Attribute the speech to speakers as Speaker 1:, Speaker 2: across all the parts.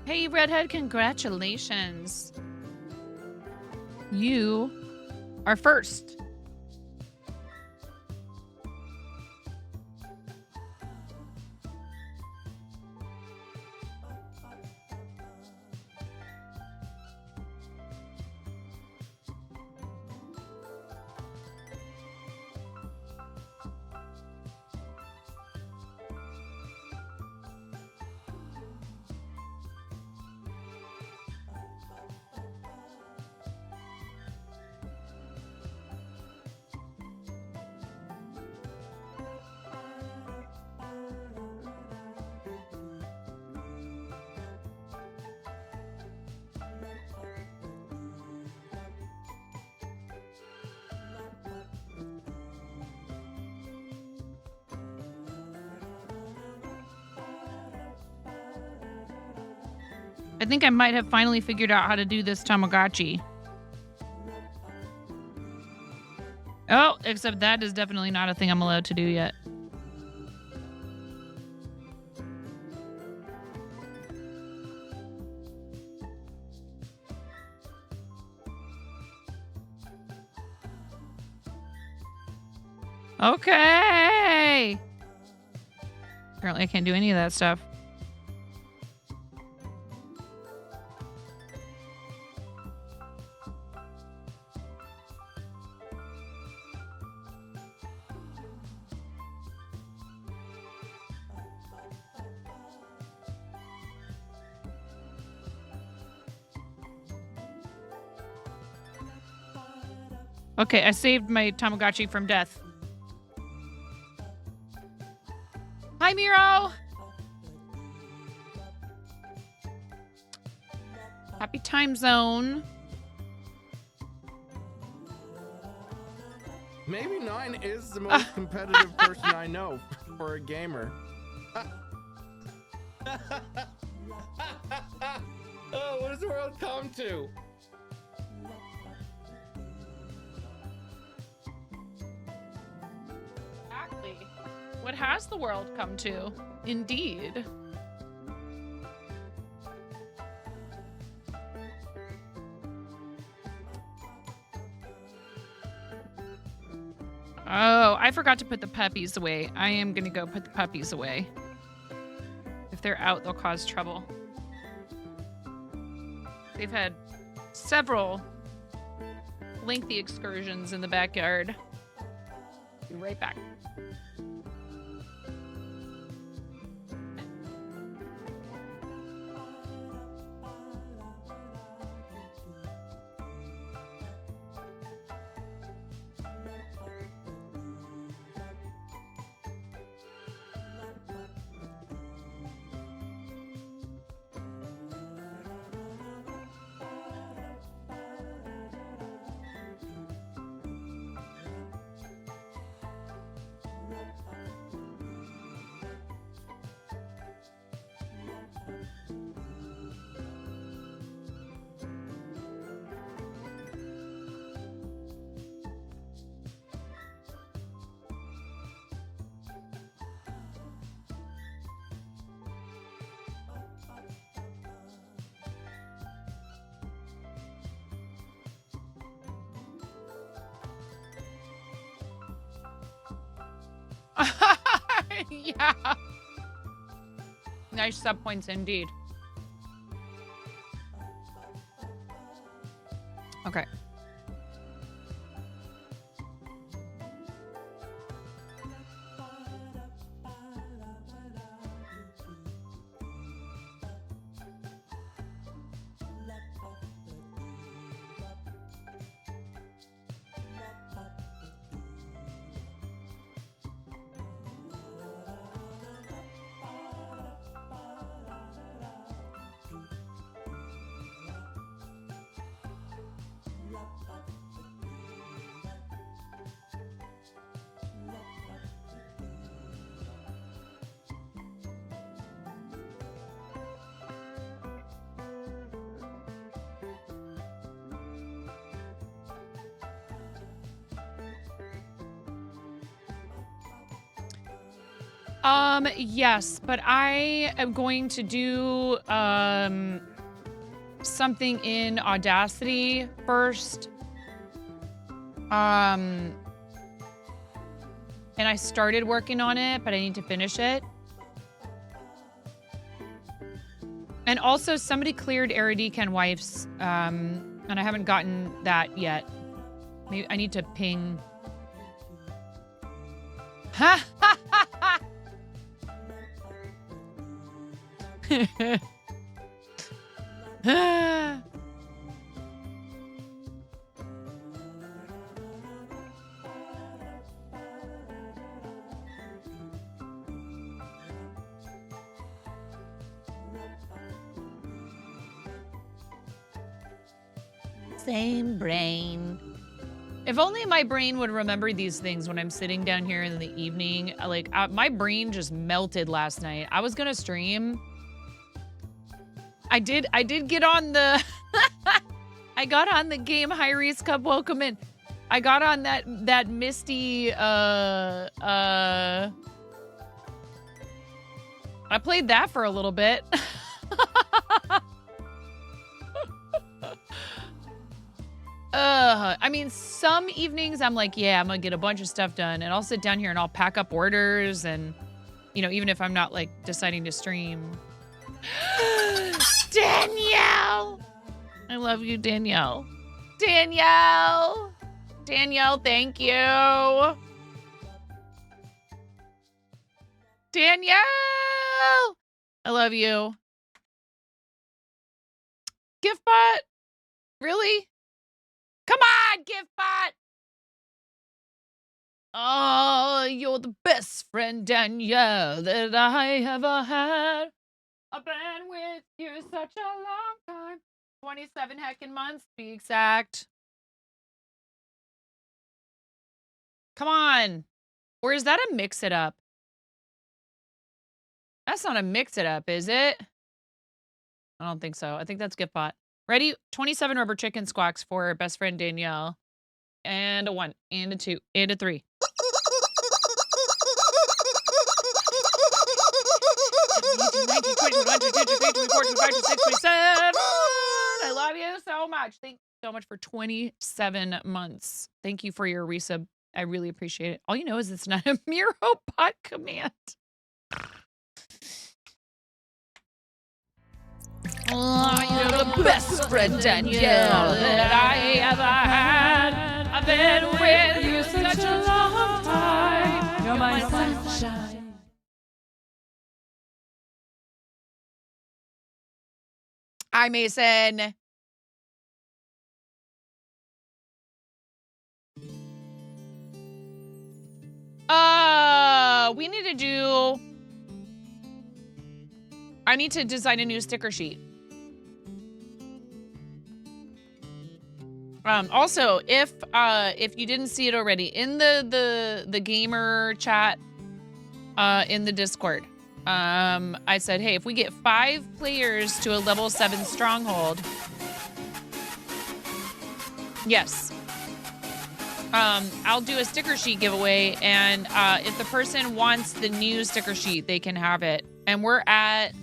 Speaker 1: Hey, Redhead, congratulations. You are first. I think I might have finally figured out how to do this Tamagotchi. Oh, except that is definitely not a thing I'm allowed to do yet. Okay. Apparently I can't do any of that stuff. Okay, I saved my Tamagotchi from death. Hi, Miro! Happy time zone.
Speaker 2: Maybe 9 is the most competitive person I know for a gamer. Oh, what does the world come to?
Speaker 1: Exactly. What has the world come to? Indeed. Oh, I forgot to put the puppies away. I am gonna go put the puppies away. If they're out, they'll cause trouble. They've had several lengthy excursions in the backyard. Be right back. Yeah. Nice sub points indeed. Okay. Yes, but I am going to do something in Audacity first. And I started working on it, but I need to finish it. And also somebody cleared Eridika Wife's, and I haven't gotten that yet. Maybe I need to ping. Ha ha ha ha!
Speaker 3: Same brain.
Speaker 1: If only my brain would remember these things when I'm sitting down here in the evening. Like, my brain just melted last night. I was gonna stream. I did get on the... I got on the game Hyries Cup. Welcome in. I got on that Misty, I played that for a little bit. I mean, some evenings I'm like, yeah, I'm gonna get a bunch of stuff done, and I'll sit down here and I'll pack up orders, and, you know, even if I'm not, like, deciding to stream. Danielle! I love you, Danielle. Danielle! Danielle, thank you. Danielle! I love you. GiftBot? Really? Come on, GiftBot! Oh, you're the best friend, Danielle, that I ever had. I've been with you such a long time. 27 heckin' months, to be exact. Come on. Or is that a mix it up? That's not a mix it up, is it? I don't think so. I think that's GiftBot. Ready? 27 rubber chicken squawks for best friend Danielle. And a 1, and a 2, and a 3. I love you so much. Thank you so much for 27 months. Thank you for your resub. I really appreciate it. All you know is it's not a Miro bot command. Oh, you're the best friend, Danielle, that I ever had. I've been with you such a long time. You're my sunshine. Hi, Mason. We need to do... I need to design a new sticker sheet. Also, if you didn't see it already, in the gamer chat, in the Discord, I said, hey, if we get 5 players to a level 7 stronghold, yes, I'll do a sticker sheet giveaway, and if the person wants the new sticker sheet, they can have it. And we're at...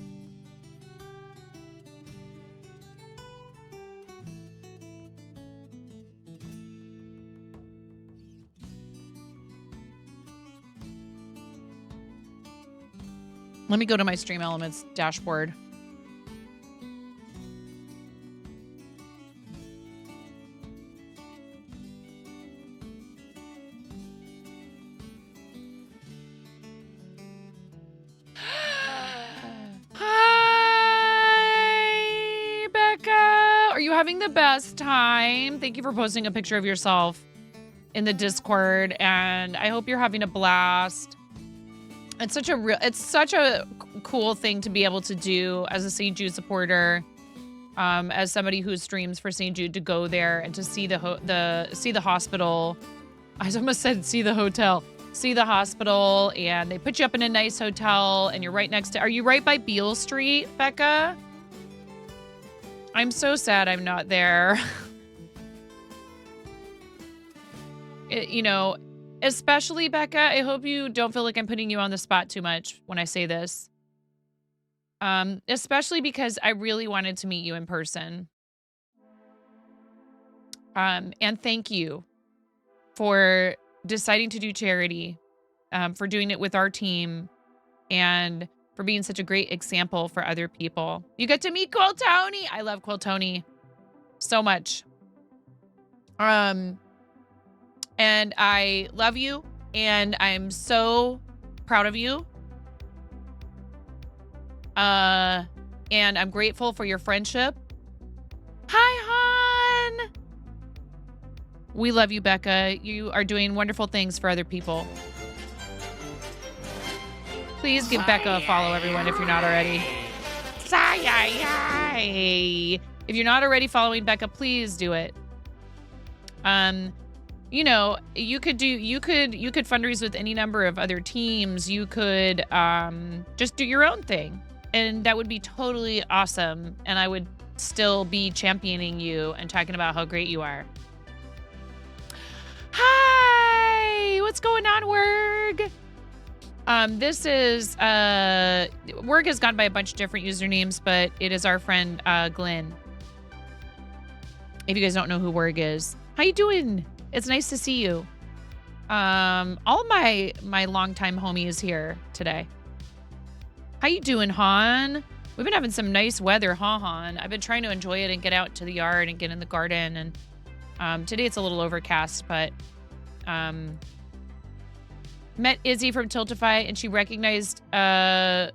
Speaker 1: Let me go to my Stream Elements dashboard. Hi, Becca. Are you having the best time? Thank you for posting a picture of yourself in the Discord, and I hope you're having a blast. It's such a cool thing to be able to do as a St. Jude supporter, as somebody who streams for St. Jude, to go there and to see see the hospital. I almost said see the hotel. See the hospital, and they put you up in a nice hotel, and you're right next to... Are you right by Beale Street, Becca? I'm so sad I'm not there. You know, Especially, Becca, I hope you don't feel like I'm putting you on the spot too much when I say this. Especially because I really wanted to meet you in person. And thank you for deciding to do charity, for doing it with our team, and for being such a great example for other people. You get to meet Quill Tony. I love Quill Tony so much. And I love you, and I'm so proud of you. And I'm grateful for your friendship. Hi, Han. We love you, Becca. You are doing wonderful things for other people. Please give Becca a follow, everyone, if you're not already. If you're not already following Becca, please do it. You know, you could fundraise with any number of other teams. You could just do your own thing, and that would be totally awesome. And I would still be championing you and talking about how great you are. Hi, what's going on, Werg? This is Werg has gone by a bunch of different usernames, but it is our friend Glenn. If you guys don't know who Werg is, how you doing? It's nice to see you. All my longtime homies here today. How you doing, Han? We've been having some nice weather, huh, Han? I've been trying to enjoy it and get out to the yard and get in the garden. And today it's a little overcast, but met Izzy from Tiltify, and she recognized my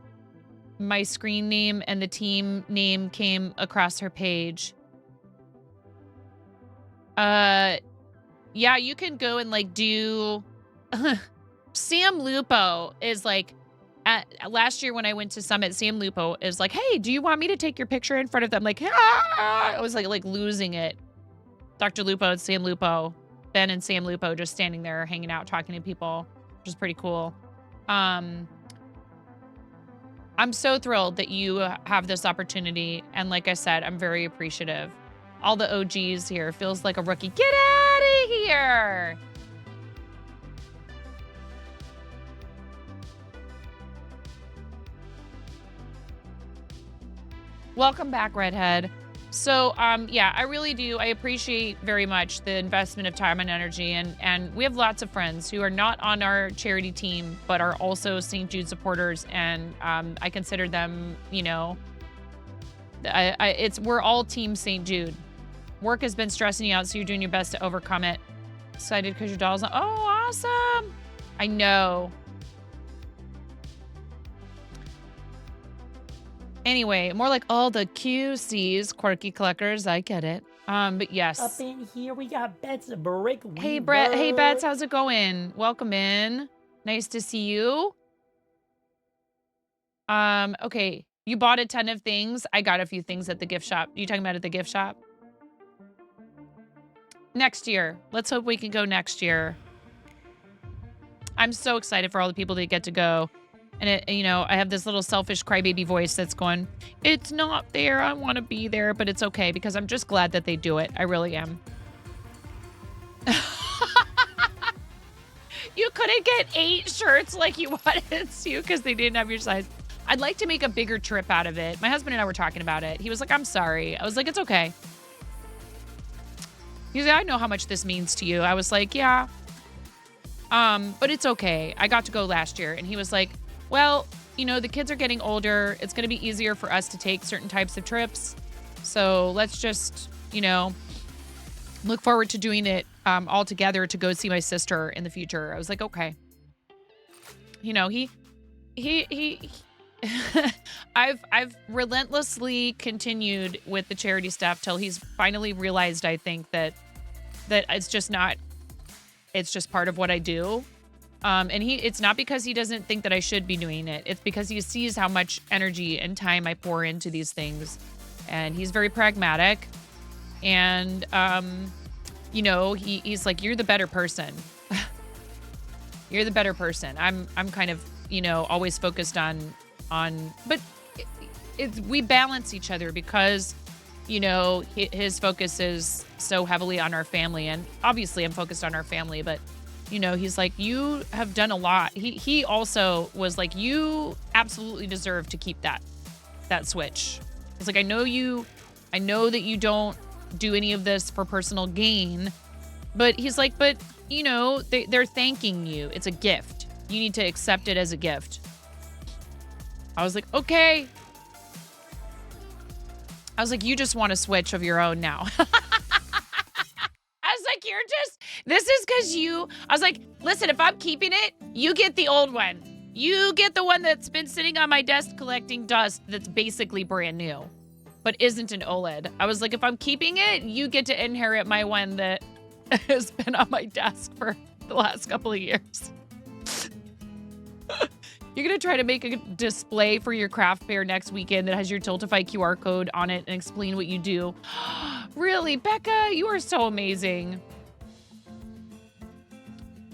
Speaker 1: screen name, and the team name came across her page. Yeah, you can go and like do Sam Lupo is like last year when I went to Summit, Sam Lupo is like, hey, do you want me to take your picture in front of them? Like, I was like losing it. Dr. Lupo and Sam Lupo, Ben and Sam Lupo just standing there hanging out, talking to people, which is pretty cool. I'm so thrilled that you have this opportunity. And like I said, I'm very appreciative. All the OGs here. Feels like a rookie. Get out of here. Welcome back, Redhead. So, yeah, I really do. I appreciate very much the investment of time and energy. And we have lots of friends who are not on our charity team, but are also St. Jude supporters. And I consider them, you know, we're all team St. Jude. Work has been stressing you out, so you're doing your best to overcome it. Excited because your doll's not. Oh, awesome. I know. Anyway, more like all the QCs, quirky cluckers. I get it. But yes.
Speaker 4: Up in here, we got Bets Brick.
Speaker 1: Hey, Brett. Hey, Bets. How's it going? Welcome in. Nice to see you. Okay. You bought a ton of things. I got a few things at the gift shop. You talking about at the gift shop? Next year. Let's hope we can go next year. I'm so excited for all the people that get to go. And you know, I have this little selfish crybaby voice that's going, it's not there. I want to be there, but it's okay because I'm just glad that they do it. I really am. You couldn't get 8 shirts like you wanted to because they didn't have your size. I'd like to make a bigger trip out of it. My husband and I were talking about it. He was like, I'm sorry. I was like, it's okay. He's like, I know how much this means to you. I was like, yeah. But it's okay. I got to go last year. And he was like, well, you know, the kids are getting older. It's going to be easier for us to take certain types of trips. So let's just, you know, look forward to doing it all together to go see my sister in the future. I was like, okay. You know, I've relentlessly continued with the charity stuff till he's finally realized, I think, that it's just part of what I do. And it's not because he doesn't think that I should be doing it. It's because he sees how much energy and time I pour into these things. And he's very pragmatic. And, you know, he's like, you're the better person. You're the better person. I'm kind of, you know, always focused on, but we balance each other because, you know, his focus is so heavily on our family. And obviously I'm focused on our family, but You know, he's like, you have done a lot. He also was like, you absolutely deserve to keep that Switch. He's like, I know that you don't do any of this for personal gain, but he's like, but you know, they're thanking you. It's a gift. You need to accept it as a gift. I was like, okay. I was like, you just want a Switch of your own now. I was like, this is because I was like, listen, if I'm keeping it, you get the old one. You get the one that's been sitting on my desk collecting dust that's basically brand new, but isn't an OLED. I was like, if I'm keeping it, you get to inherit my one that has been on my desk for the last couple of years. You're going to try to make a display for your craft fair next weekend that has your Tiltify QR code on it and explain what you do. Really, Becca, you are so amazing.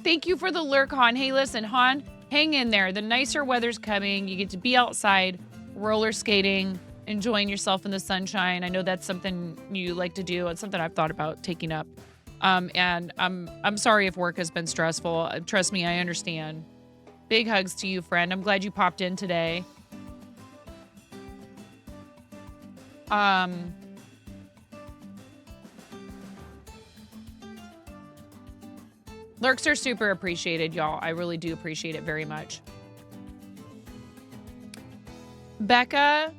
Speaker 1: Thank you for the lurk, Han. Hey, listen, Han, hang in there. The nicer weather's coming. You get to be outside, roller skating, enjoying yourself in the sunshine. I know that's something you like to do. It's something I've thought about taking up. And I'm sorry if work has been stressful. Trust me, I understand. Big hugs to you, friend. I'm glad you popped in today. Lurks are super appreciated, y'all. I really do appreciate it very much. Becca,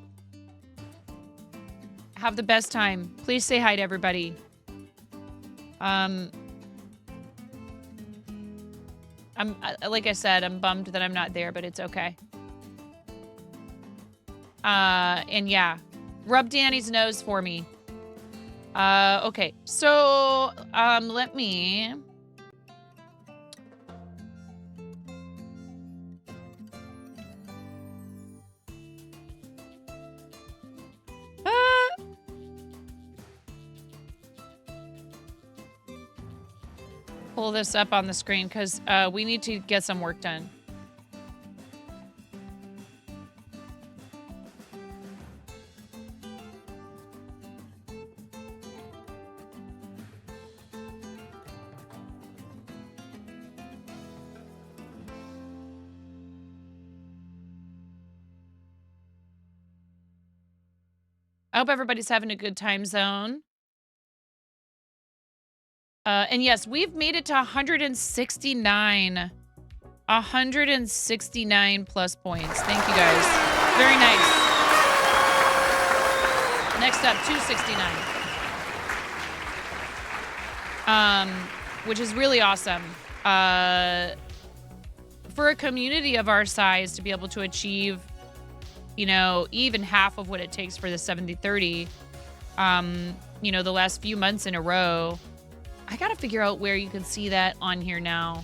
Speaker 1: have the best time. Please say hi to everybody. Like I said, I'm bummed that I'm not there, but it's okay. And yeah, rub Danny's nose for me. Okay, so, let me... pull this up on the screen because we need to get some work done. I hope everybody's having a good time zone. And yes, we've made it to 169. 169 plus points. Thank you guys. Very nice. Next up, 269. Which is really awesome. For a community of our size to be able to achieve, you know, even half of what it takes for the 70-30, you know, the last few months in a row. I gotta figure out where you can see that on here now.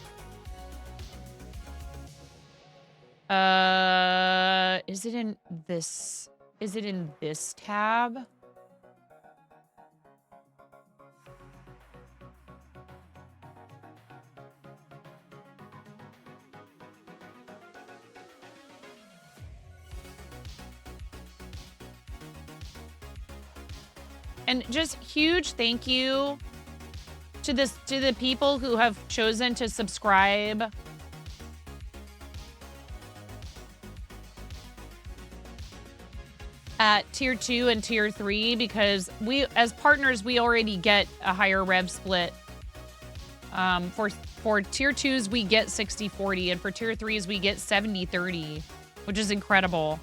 Speaker 1: Is it in this? Is it in this tab? And just huge thank you to the people who have chosen to subscribe at tier 2 and tier 3, because we, as partners, we already get a higher rev split. For tier 2s, we get 60-40, and for tier 3s, we get 70-30, which is incredible.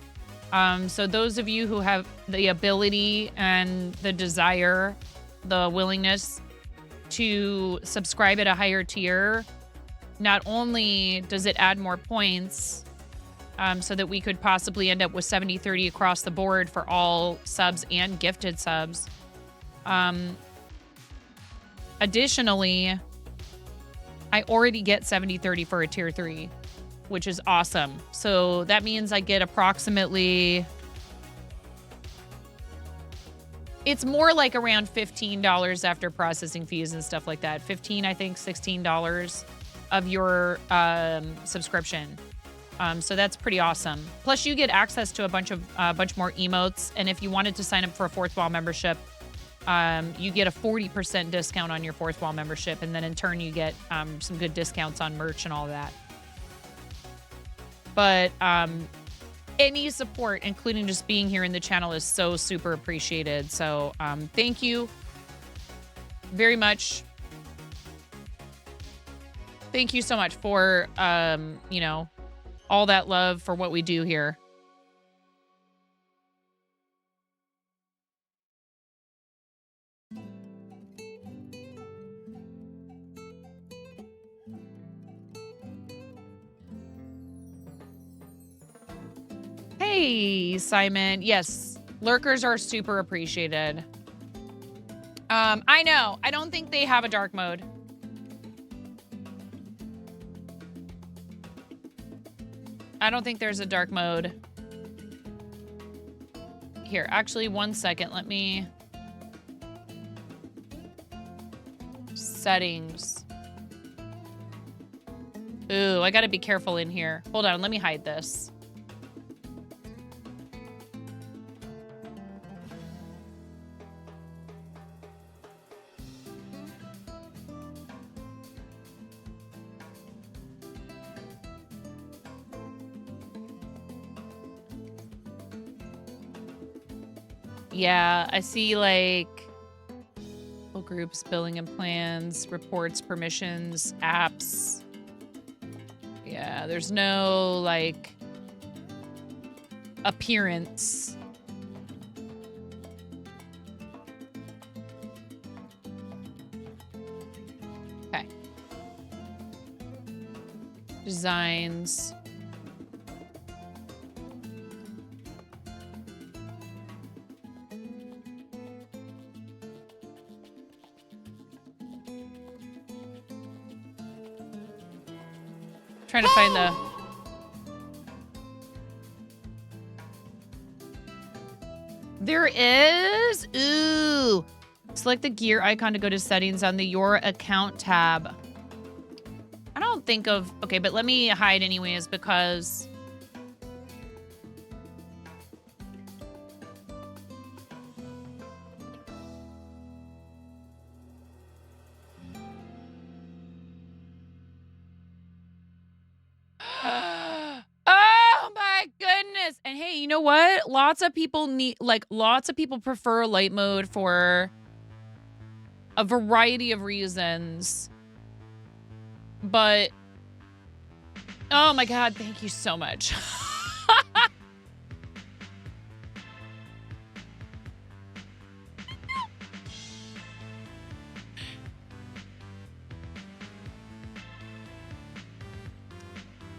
Speaker 1: So those of you who have the ability and the desire, the willingness to subscribe at a higher tier, not only does it add more points, so that we could possibly end up with 70-30 across the board for all subs and gifted subs. Additionally, I already get 70-30 for a tier 3, which is awesome. So that means I get approximately... It's more like around $15 after processing fees and stuff like that. 15, I think, $16 of your subscription. So that's pretty awesome. Plus, you get access to a bunch more emotes. And if you wanted to sign up for a 4th Wall membership, you get a 40% discount on your fourth wall membership. And then in turn, you get some good discounts on merch and all that. But any support, including just being here in the channel, is so super appreciated. So thank you very much. Thank you so much for, you know, all that love for what we do here. Hey, Simon. Yes, lurkers are super appreciated. I know. I don't think they have a dark mode. I don't think there's a dark mode. Here, actually, 1 second. Let me... Settings. Ooh, I gotta be careful in here. Hold on, let me hide this. Yeah, I see like groups, billing and plans, reports, permissions, apps. Yeah, there's no like appearance. Okay. Designs. Trying to find the... There is? Ooh. Select the gear icon to go to settings on the Your Account tab. I don't think of... Okay, but let me hide anyways because... Oh my goodness. And hey, you know what? Lots of people prefer light mode for a variety of reasons. But oh my God, thank you so much.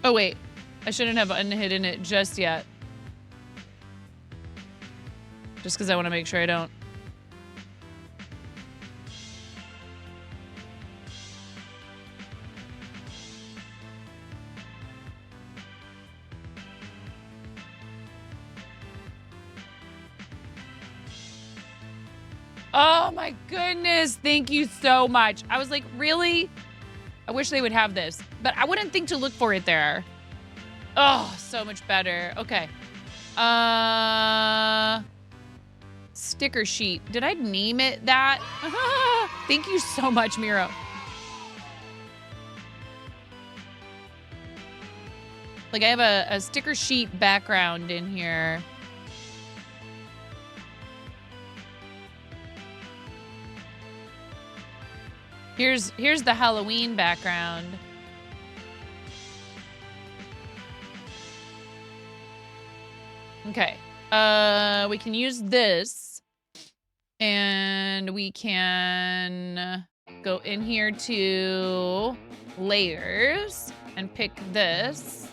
Speaker 1: Oh wait, I shouldn't have unhidden it just yet. Just because I want to make sure I don't. Oh my goodness, thank you so much. I was like, really? I wish they would have this, but I wouldn't think to look for it there. Oh, so much better. Okay. Sticker sheet. Did I name it that? Thank you so much, Miro. Like I have a sticker sheet background in here. Here's the Halloween background. Okay. We can use this. And we can go in here to layers and pick this.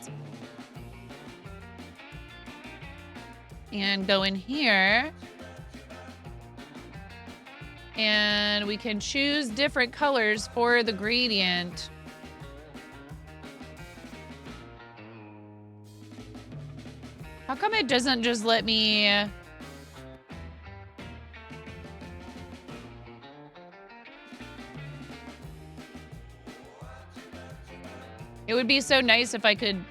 Speaker 1: And go in here. And we can choose different colors for the gradient. How come it doesn't just let me... It would be so nice if I could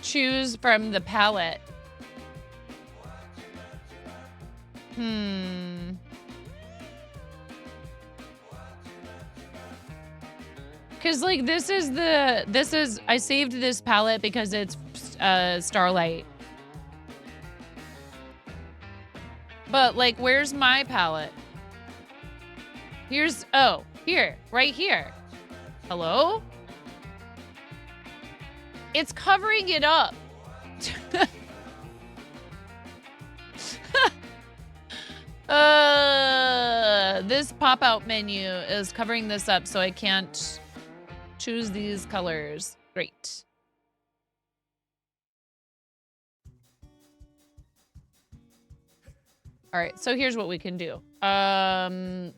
Speaker 1: choose from the palette. Cause like I saved this palette because it's Starlight. But like, where's my palette? Here, right here. Hello? It's covering it up. This pop-out menu is covering this up, so I can't choose these colors. Great. All right, so here's what we can do.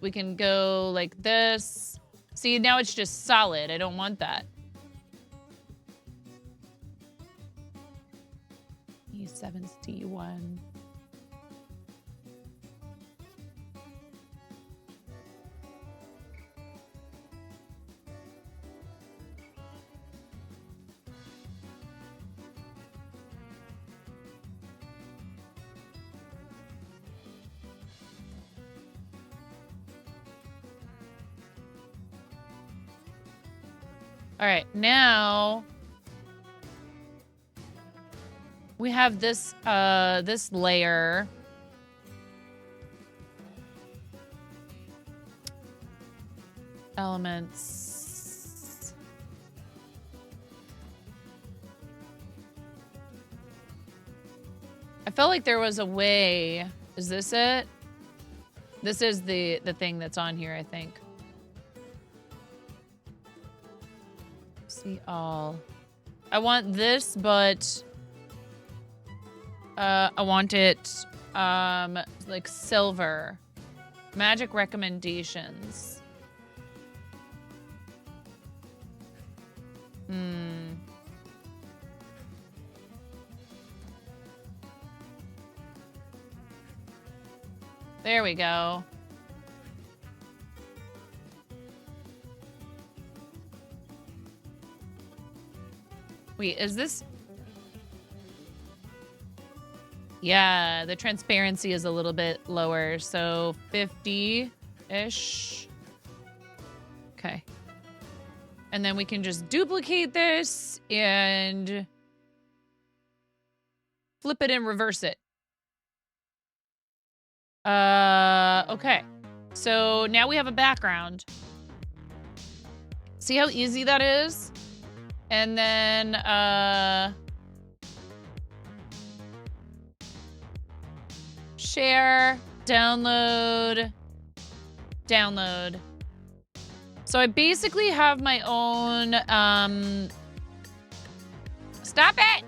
Speaker 1: We can go like this. See, now it's just solid. I don't want that. E7's D1. All right, now we have this this layer. Elements. I felt like there was a way. Is this it? This is the thing that's on here, I think. See all. I want this, but I want it like silver. Magic recommendations. There we go. Wait, is this? Yeah, the transparency is a little bit lower, so 50-ish. Okay. And then we can just duplicate this and flip it and reverse it. Okay. So now we have a background. See how easy that is? And then, share, download, download. So I basically have my own, stop it!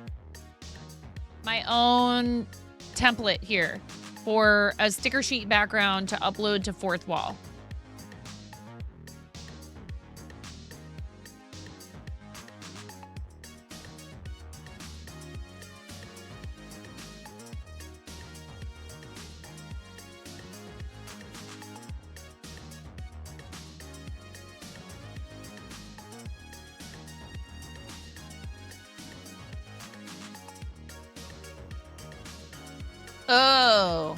Speaker 1: My own template here for a sticker sheet background to upload to Fourth Wall. Oh.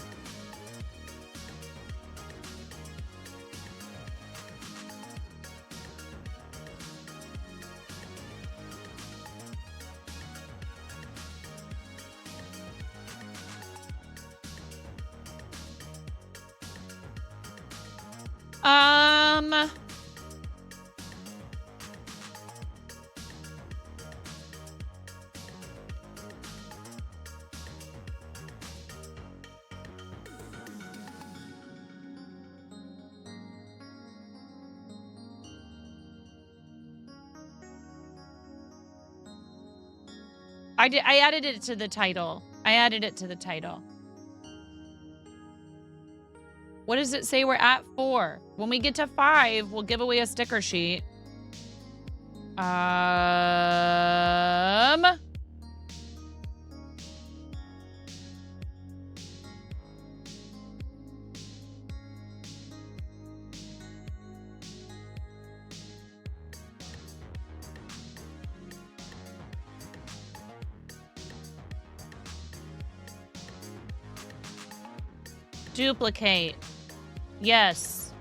Speaker 1: I added it to the title. I added it to the title. What does it say we're at 4? When we get to 5, we'll give away a sticker sheet. Duplicate. Yes.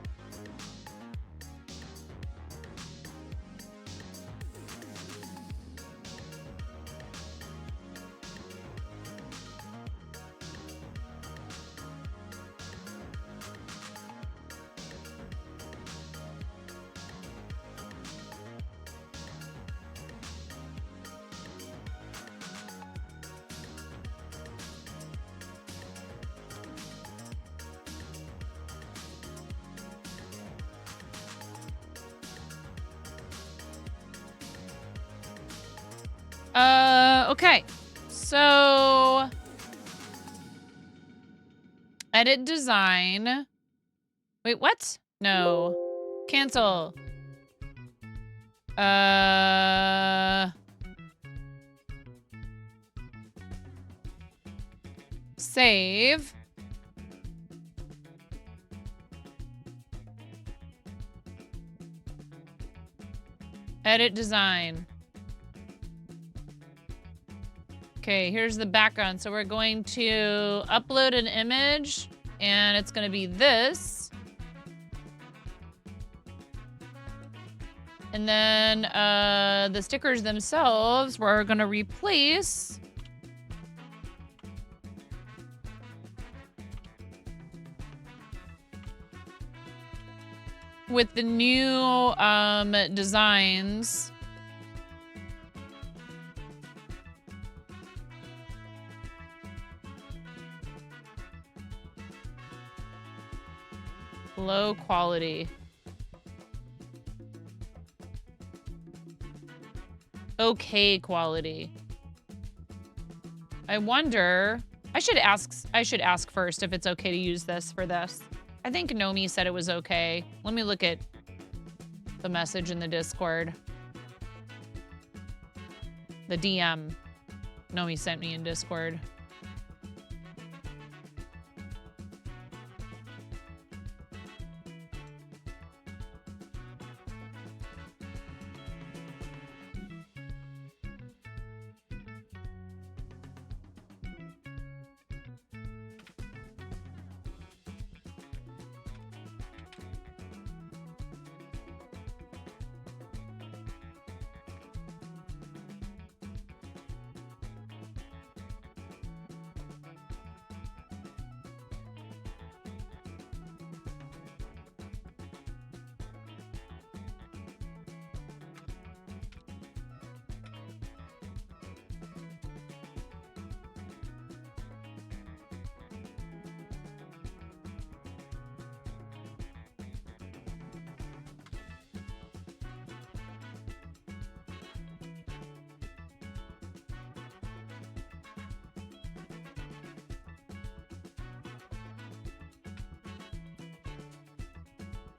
Speaker 1: Okay. So edit design. Wait, what? No. Cancel. Save. Edit design. Okay, here's the background. So we're going to upload an image, and it's going to be this. And then the stickers themselves, we're going to replace with the new designs. Low quality. Okay quality. I wonder, I should ask first if it's okay to use this for this. I think Nomi said it was okay. Let me look at the message in the Discord. The DM Nomi sent me in Discord.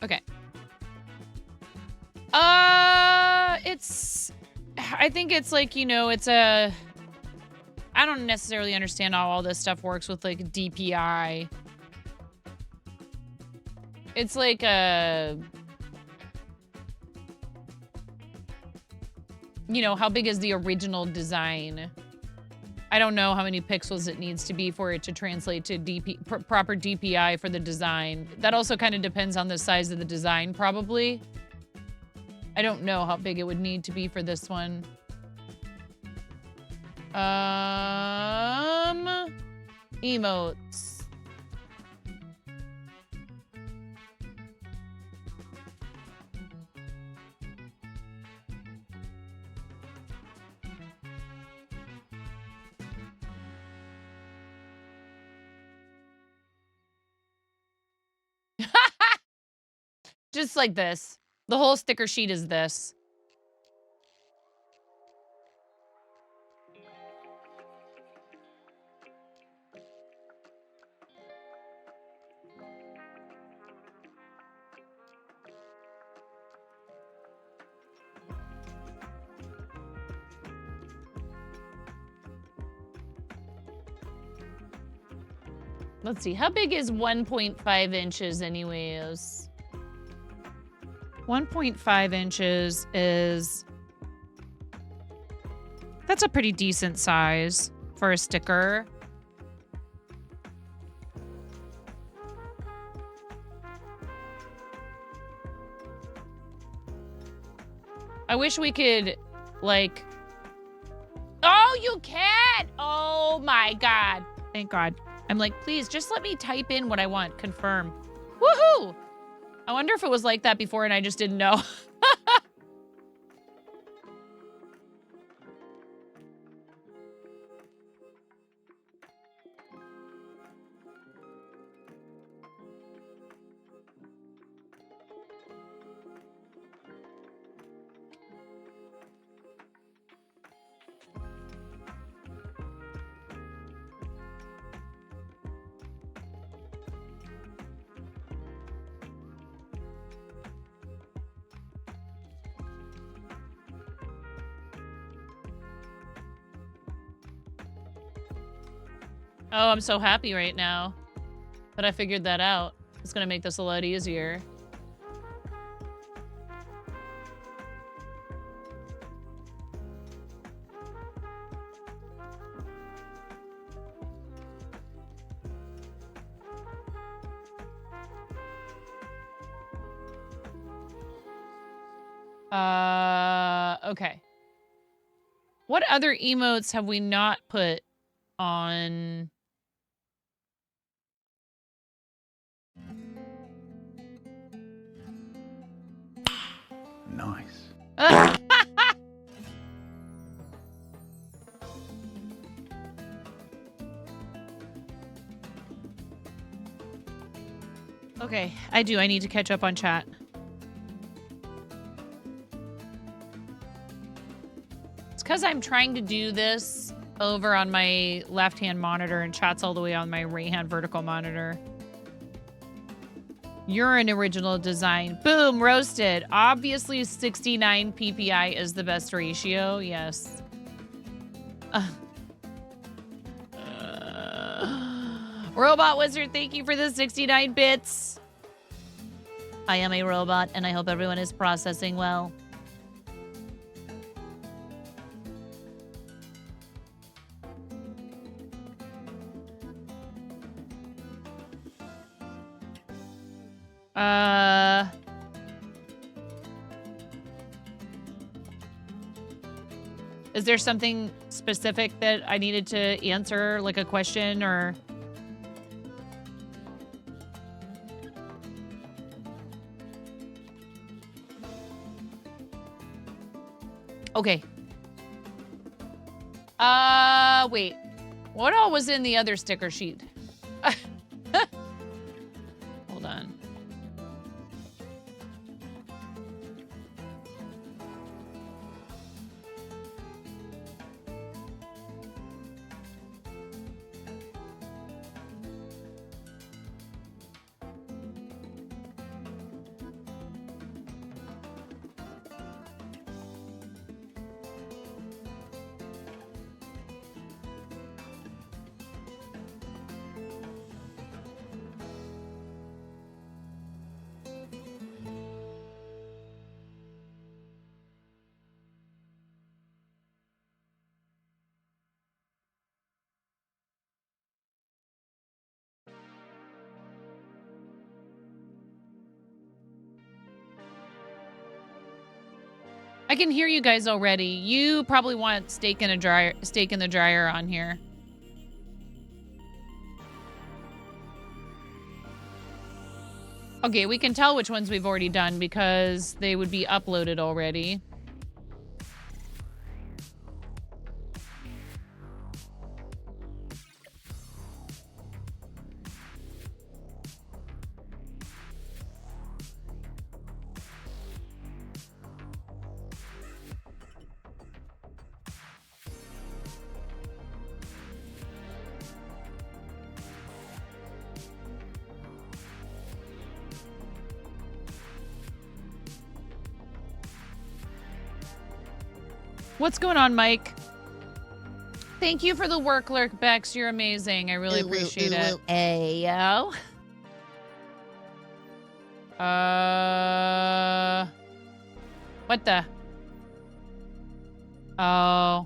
Speaker 1: Okay. I think it's like, you know, it's a, I don't necessarily understand how all this stuff works with like DPI. It's like a, you know, how big is the original design? I don't know how many pixels it needs to be for it to translate to proper DPI for the design. That also kind of depends on the size of the design, probably. I don't know how big it would need to be for this one. Emotes. Just like this. The whole sticker sheet is this. Let's see, how big is 1.5 inches anyways? 1.5 inches is... That's a pretty decent size for a sticker. I wish we could, like... Oh, you can! Oh my God. Thank God. I'm like, please, just let me type in what I want. Confirm. Woohoo! I wonder if it was like that before and I just didn't know. Oh, I'm so happy right now that I figured that out. It's gonna make this a lot easier. Okay. What other emotes have we not put on?
Speaker 2: Nice.
Speaker 1: Okay, I do. I need to catch up on chat. It's because I'm trying to do this over on my left-hand monitor and chat's all the way on my right-hand vertical monitor. You're an original design. Boom, roasted. Obviously, 69 PPI is the best ratio. Yes. Robot Wizard, thank you for the 69 bits. I am a robot, and I hope everyone is processing well. Is there something specific that I needed to answer, like a question or... Okay. Wait. What all was in the other sticker sheet? Hold on. I can hear you guys already. You probably want steak in the dryer on here. Okay, we can tell which ones we've already done because they would be uploaded already. What's going on, Mike? Thank you for the work, Lurk Bex. You're amazing. I really appreciate it.
Speaker 3: Ayo.
Speaker 1: What the? Oh.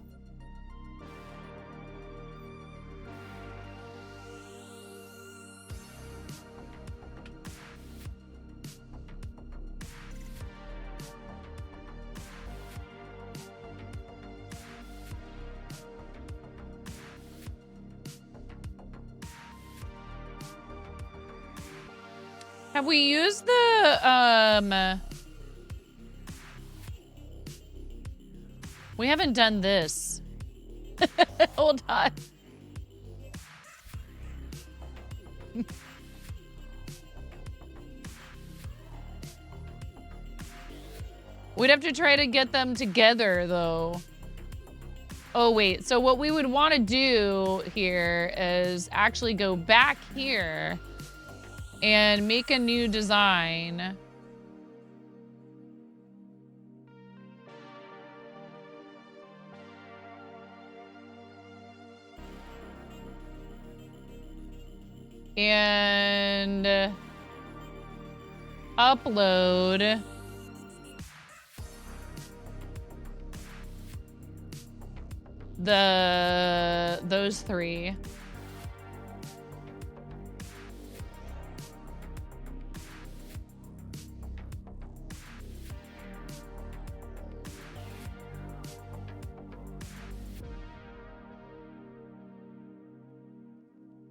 Speaker 1: Have we used the, we haven't done this. Hold on. We'd have to try to get them together, though. Oh, wait. So what we would want to do here is actually go back here and make a new design. And upload those three.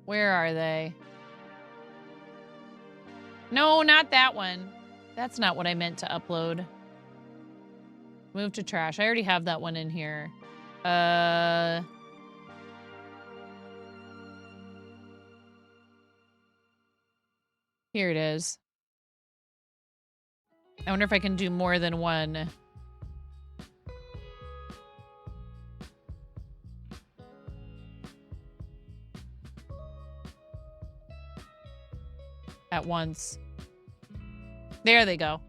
Speaker 1: Where are they? No, not that one. That's not what I meant to upload. Move to trash. I already have that one in here. Here it is. I wonder if I can do more than one. At once. There they go.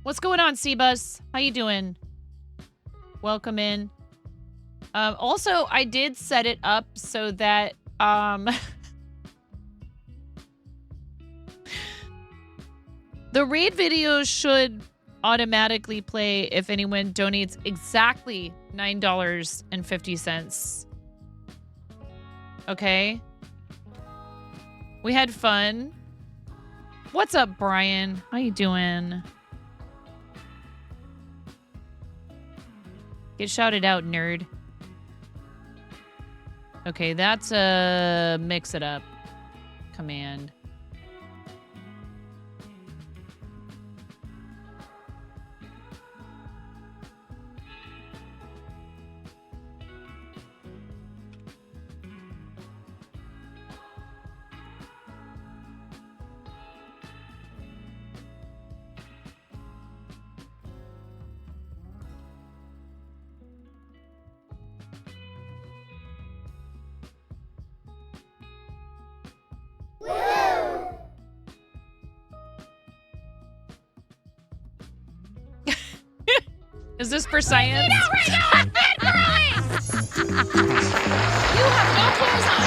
Speaker 1: What's going on, Seabus? How you doing? Welcome in. Also, I did set it up so that the raid videos should automatically play if anyone donates exactly $9.50. Okay? We had fun. What's up, Brian? How you doing? Get shouted out, nerd. Okay, that's a mix it up command. Is this for science? You have no clothes on.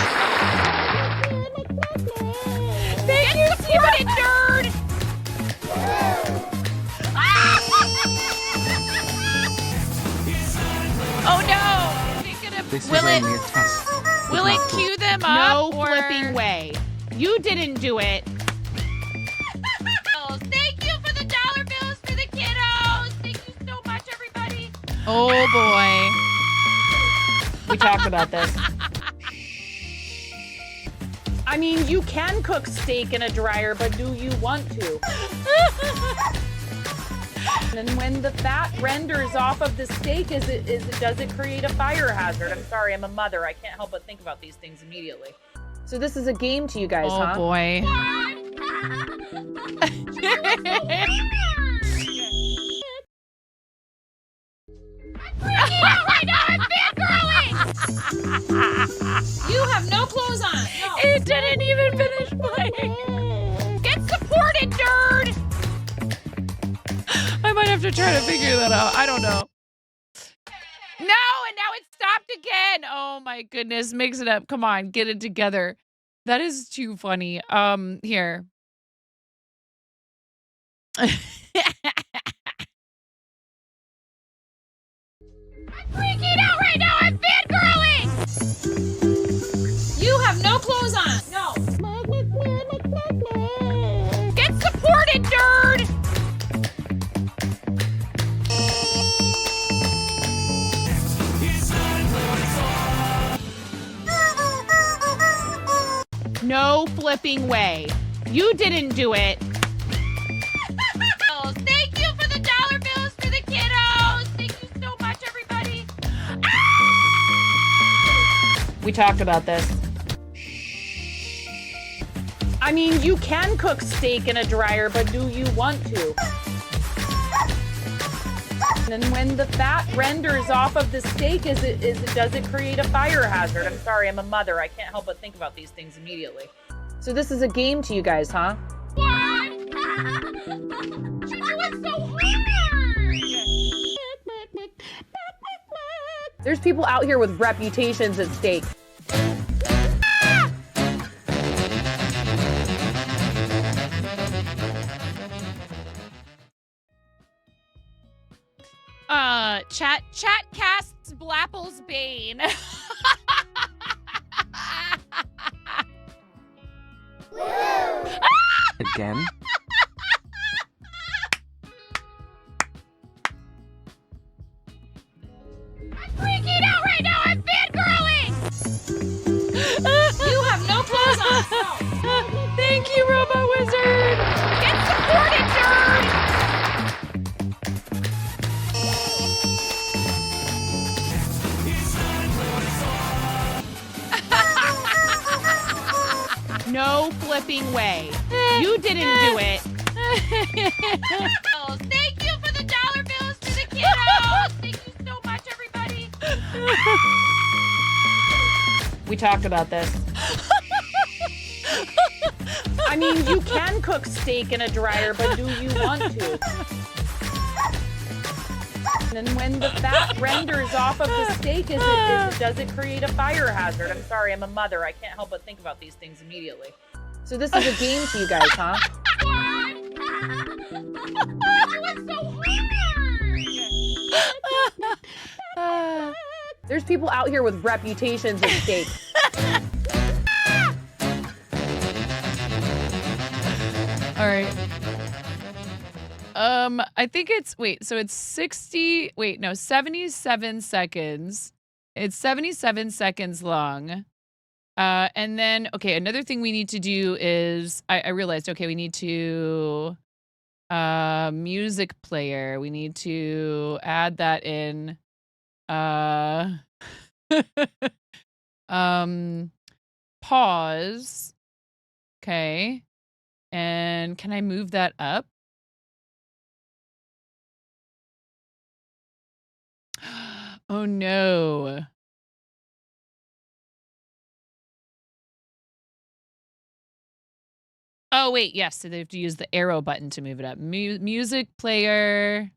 Speaker 1: Thank you, supported nerd. Oh no! Will it cue them up?
Speaker 3: No
Speaker 1: or...
Speaker 3: flipping way. You didn't do it.
Speaker 1: Thank you for the dollar bills for the kiddos. Thank you so much, everybody. Oh boy.
Speaker 3: We talked about this. I mean, you can cook steak in a dryer, but do you want to? And when the fat renders off of the steak, does it create a fire hazard? I'm sorry, I'm a mother. I can't help but think about these things immediately. So this is a game to you guys, huh?
Speaker 1: Oh boy.
Speaker 3: You have no clothes on. No.
Speaker 1: It didn't even finish playing.
Speaker 3: Get supported, nerd.
Speaker 1: I might have to try to figure that out. I don't know. No, and now it stopped again. Oh my goodness. Mix it up. Come on, get it together. That is too funny. Here.
Speaker 3: I'm freaking out right now. I'm fangirling. You have no clothes on. No. Get supported, nerd.
Speaker 1: No flipping way. You didn't do it.
Speaker 5: Thank you for the dollar bills for the kiddos. Thank you so much, everybody.
Speaker 3: We talked about this. I mean, you can cook steak in a dryer, but do you want to? And when the fat renders off of the steak, does it create a fire hazard? I'm sorry, I'm a mother. I can't help but think about these things immediately. So this is a game to you guys, huh?
Speaker 5: What? You're doing so hard.
Speaker 3: There's people out here with reputations at stake.
Speaker 1: Chat casts Blapple's Bane.
Speaker 6: Again?
Speaker 5: I'm freaking out right now. I'm fangirling.
Speaker 3: You have no clothes on.
Speaker 1: Thank you, Robot Wizard.
Speaker 5: Get supported, nerd.
Speaker 1: No flipping way. You didn't do it.
Speaker 5: Thank you for the dollar bills for the kiddos. Thank you so much, everybody.
Speaker 3: We talked about this. I mean, you can cook steak in a dryer, but do you want to? And when the fat renders off of the steak, does it create a fire hazard? I'm sorry, I'm a mother. I can't help but think about these things immediately. So this is a game to you guys, huh?
Speaker 5: What? You're doing so hard.
Speaker 3: There's people out here with reputations at stake.
Speaker 1: All right. I think so it's 77 seconds. It's 77 seconds long. And then, okay, another thing we need to do is, I realized, okay, we need to, music player. We need to add that in, pause. Okay. And can I move that up? Oh no. Oh wait, yes, so they have to use the arrow button to move it up. Music player.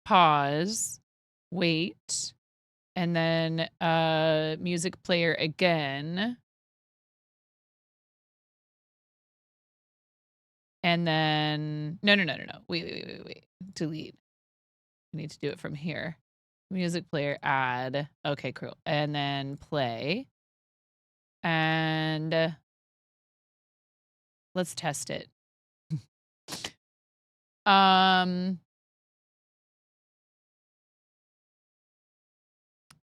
Speaker 1: Pause. Wait. And then music player again. And then no. Wait. Delete. We need to do it from here. Music player, add. Okay, cool. And then play. And let's test it.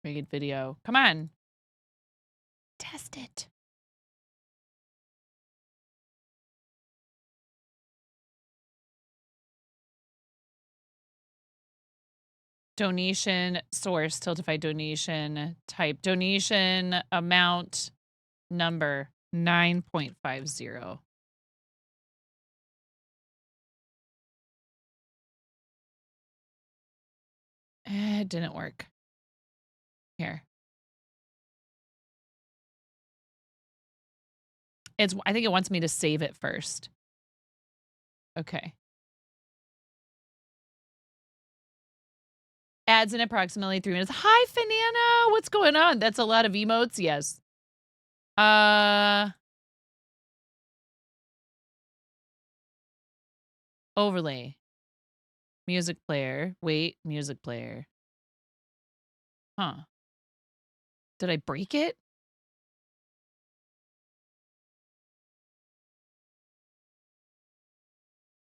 Speaker 1: Make video. Come on. Test it. Donation source, Tiltify donation type, donation amount number 9.50. It didn't work. Here. I think it wants me to save it first. Okay. Ads in approximately 3 minutes. Hi, Fanana. What's going on? That's a lot of emotes. Yes. Overlay. Music player. Wait, music player. Huh. Did I break it?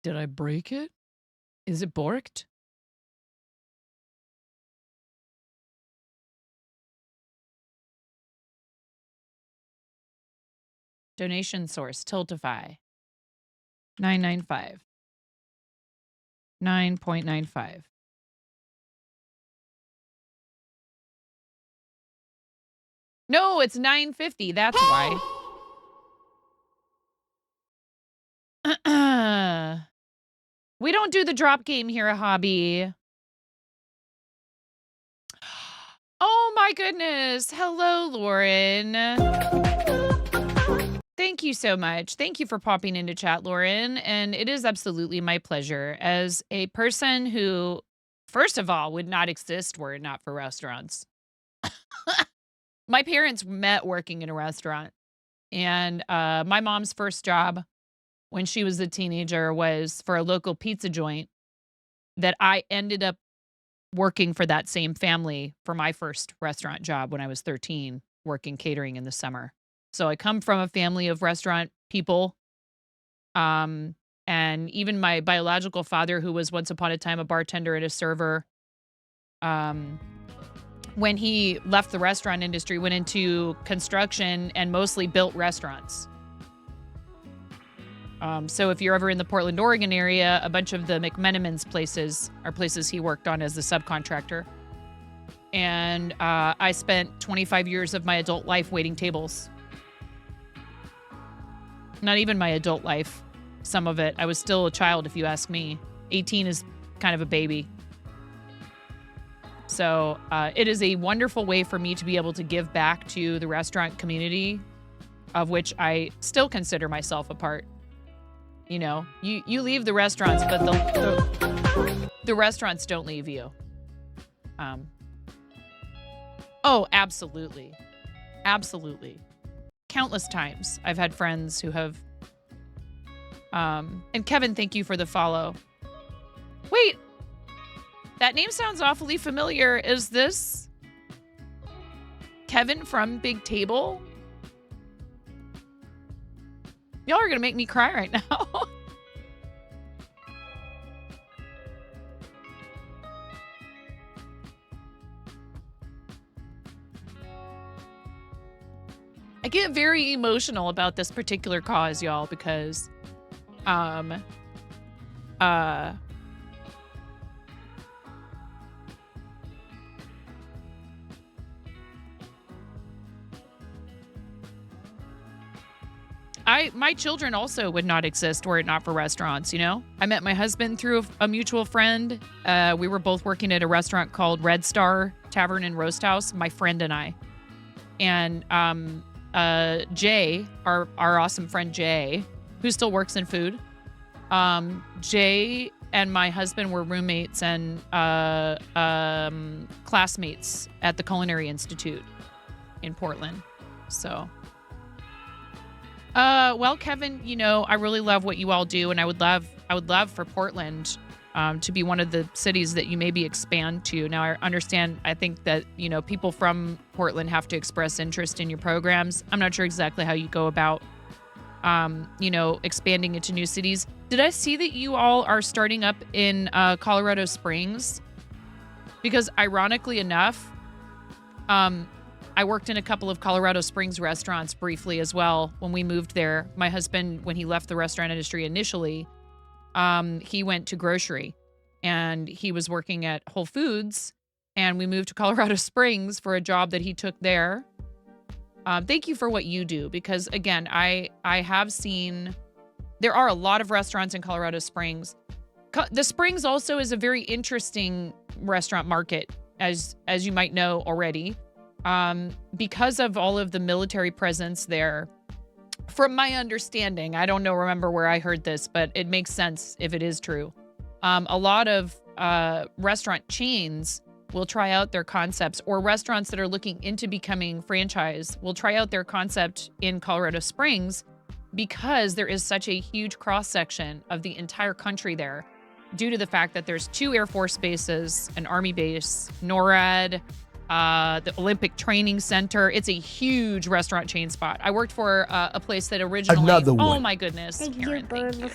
Speaker 1: Did I break it? Is it borked? Donation source, Tiltify. 995. 9.95. No, it's 950. That's why. We don't do the drop game here, Hobby. Oh my goodness. Hello, Lauren. Thank you so much. Thank you for popping into chat, Lauren. And it is absolutely my pleasure as a person who, first of all, would not exist were it not for restaurants. My parents met working in a restaurant. And my mom's first job when she was a teenager was for a local pizza joint that I ended up working for that same family for my first restaurant job when I was 13, working catering in the summer. So I come from a family of restaurant people. And even my biological father, who was once upon a time a bartender and a server, when he left the restaurant industry, went into construction and mostly built restaurants. So if you're ever in the Portland, Oregon area, a bunch of the McMenamins places are places he worked on as the subcontractor. And I spent 25 years of my adult life waiting tables. Not even my adult life. Some of it. I was still a child, if you ask me. 18 is kind of a baby. So it is a wonderful way for me to be able to give back to the restaurant community, of which I still consider myself a part. You know, you leave the restaurants, but the restaurants don't leave you. Oh, absolutely. Absolutely. Countless times I've had friends who have, and Kevin, thank you for the follow. Wait, that name sounds awfully familiar. Is this Kevin from Big Table? Y'all are going to make me cry right now. I get very emotional about this particular cause, y'all, because my children also would not exist were it not for restaurants, you know? I met my husband through a mutual friend. We were both working at a restaurant called Red Star Tavern and Roast House, my friend and I. And Jay, our awesome friend Jay, who still works in food, Jay and my husband were roommates and classmates at the Culinary Institute in Portland. So... well, Kevin, you know, I really love what you all do, and I would love for Portland to be one of the cities that you maybe expand to. Now, I understand, I think that, you know, people from Portland have to express interest in your programs. I'm not sure exactly how you go about, you know, expanding into new cities. Did I see that you all are starting up in Colorado Springs? Because ironically enough, I worked in a couple of Colorado Springs restaurants briefly as well when we moved there. My husband, when he left the restaurant industry initially, he went to grocery and he was working at Whole Foods, and we moved to Colorado Springs for a job that he took there. Thank you for what you do, because again, I have seen there are a lot of restaurants in Colorado Springs. The Springs also is a very interesting restaurant market, as you might know already. Because of all of the military presence there, from my understanding, I don't remember where I heard this, but it makes sense if it is true. A lot of restaurant chains will try out their concepts, or restaurants that are looking into becoming franchise will try out their concept in Colorado Springs, because there is such a huge cross-section of the entire country there, due to the fact that there's 2 Air Force bases, an Army base, NORAD, the Olympic Training Center. It's a huge restaurant chain spot. I worked for a place that originally...
Speaker 6: Another one.
Speaker 1: Oh my goodness, Karen, thank you.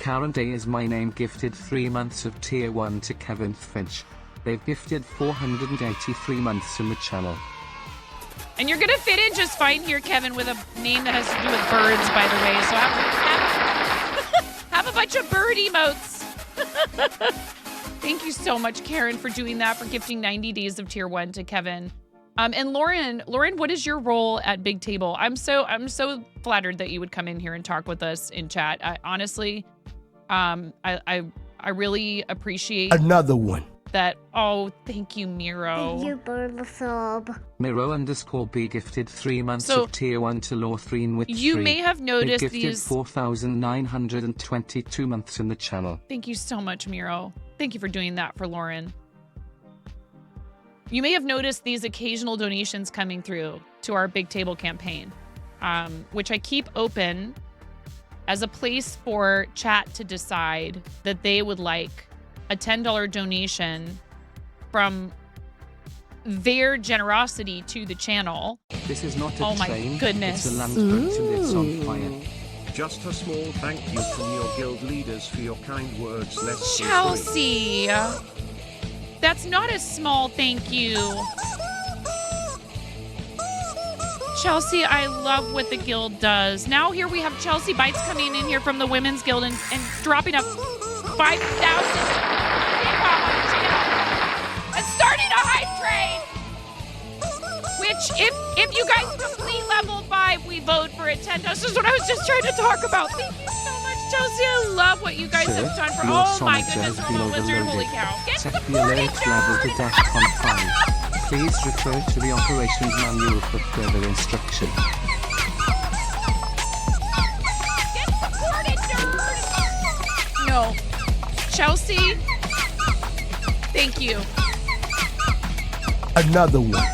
Speaker 7: Karen Day is my name. Gifted 3 months of tier 1 to Kevin Finch. They've gifted 483 months in the channel.
Speaker 1: And you're going to fit in just fine here, Kevin, with a name that has to do with birds, by the way. So have a bunch of bird emotes. Thank you so much, Karen, for doing that, for gifting 90 days of tier 1 to Kevin. And Lauren, what is your role at Big Table? I'm so flattered that you would come in here and talk with us in chat. Honestly, I really appreciate
Speaker 6: another one.
Speaker 1: That. Oh, thank you, Miro.
Speaker 8: Thank you, Burlesob.
Speaker 7: Miro_B gifted 3 months of tier 1 to Lothreen with
Speaker 1: you
Speaker 7: 3.
Speaker 1: may have noticed
Speaker 7: They gifted
Speaker 1: these
Speaker 7: 4,922 months in the channel.
Speaker 1: Thank you so much, Miro. Thank you for doing that for Lauren. You may have noticed these occasional donations coming through to our Big Table campaign, which I keep open as a place for chat to decide that they would like a $10 donation from their generosity to the channel.
Speaker 7: This is not a
Speaker 1: oh
Speaker 7: train.
Speaker 1: My goodness.
Speaker 7: It's a lambsboat and it's on fire.
Speaker 9: Just a small thank you from your guild leaders for your kind words. Let's
Speaker 1: Chelsea. That's not a small thank you. Chelsea, I love what the guild does. Now here we have Chelsea Bites coming in here from the Women's Guild and dropping up 5,000 and starting a hype train. Which, if you guys complete level 5, we vote for a $10. This is what I was just trying to talk about. Thank you so much, Chelsea. I love what you guys have done for. Oh my goodness, Robo Wizard, holy cow! Get
Speaker 7: Set the alert level to DEFCON 5. Please refer to the operations manual for further instruction.
Speaker 1: Get supported, nerd! No. Chelsea, thank you.
Speaker 6: Another one.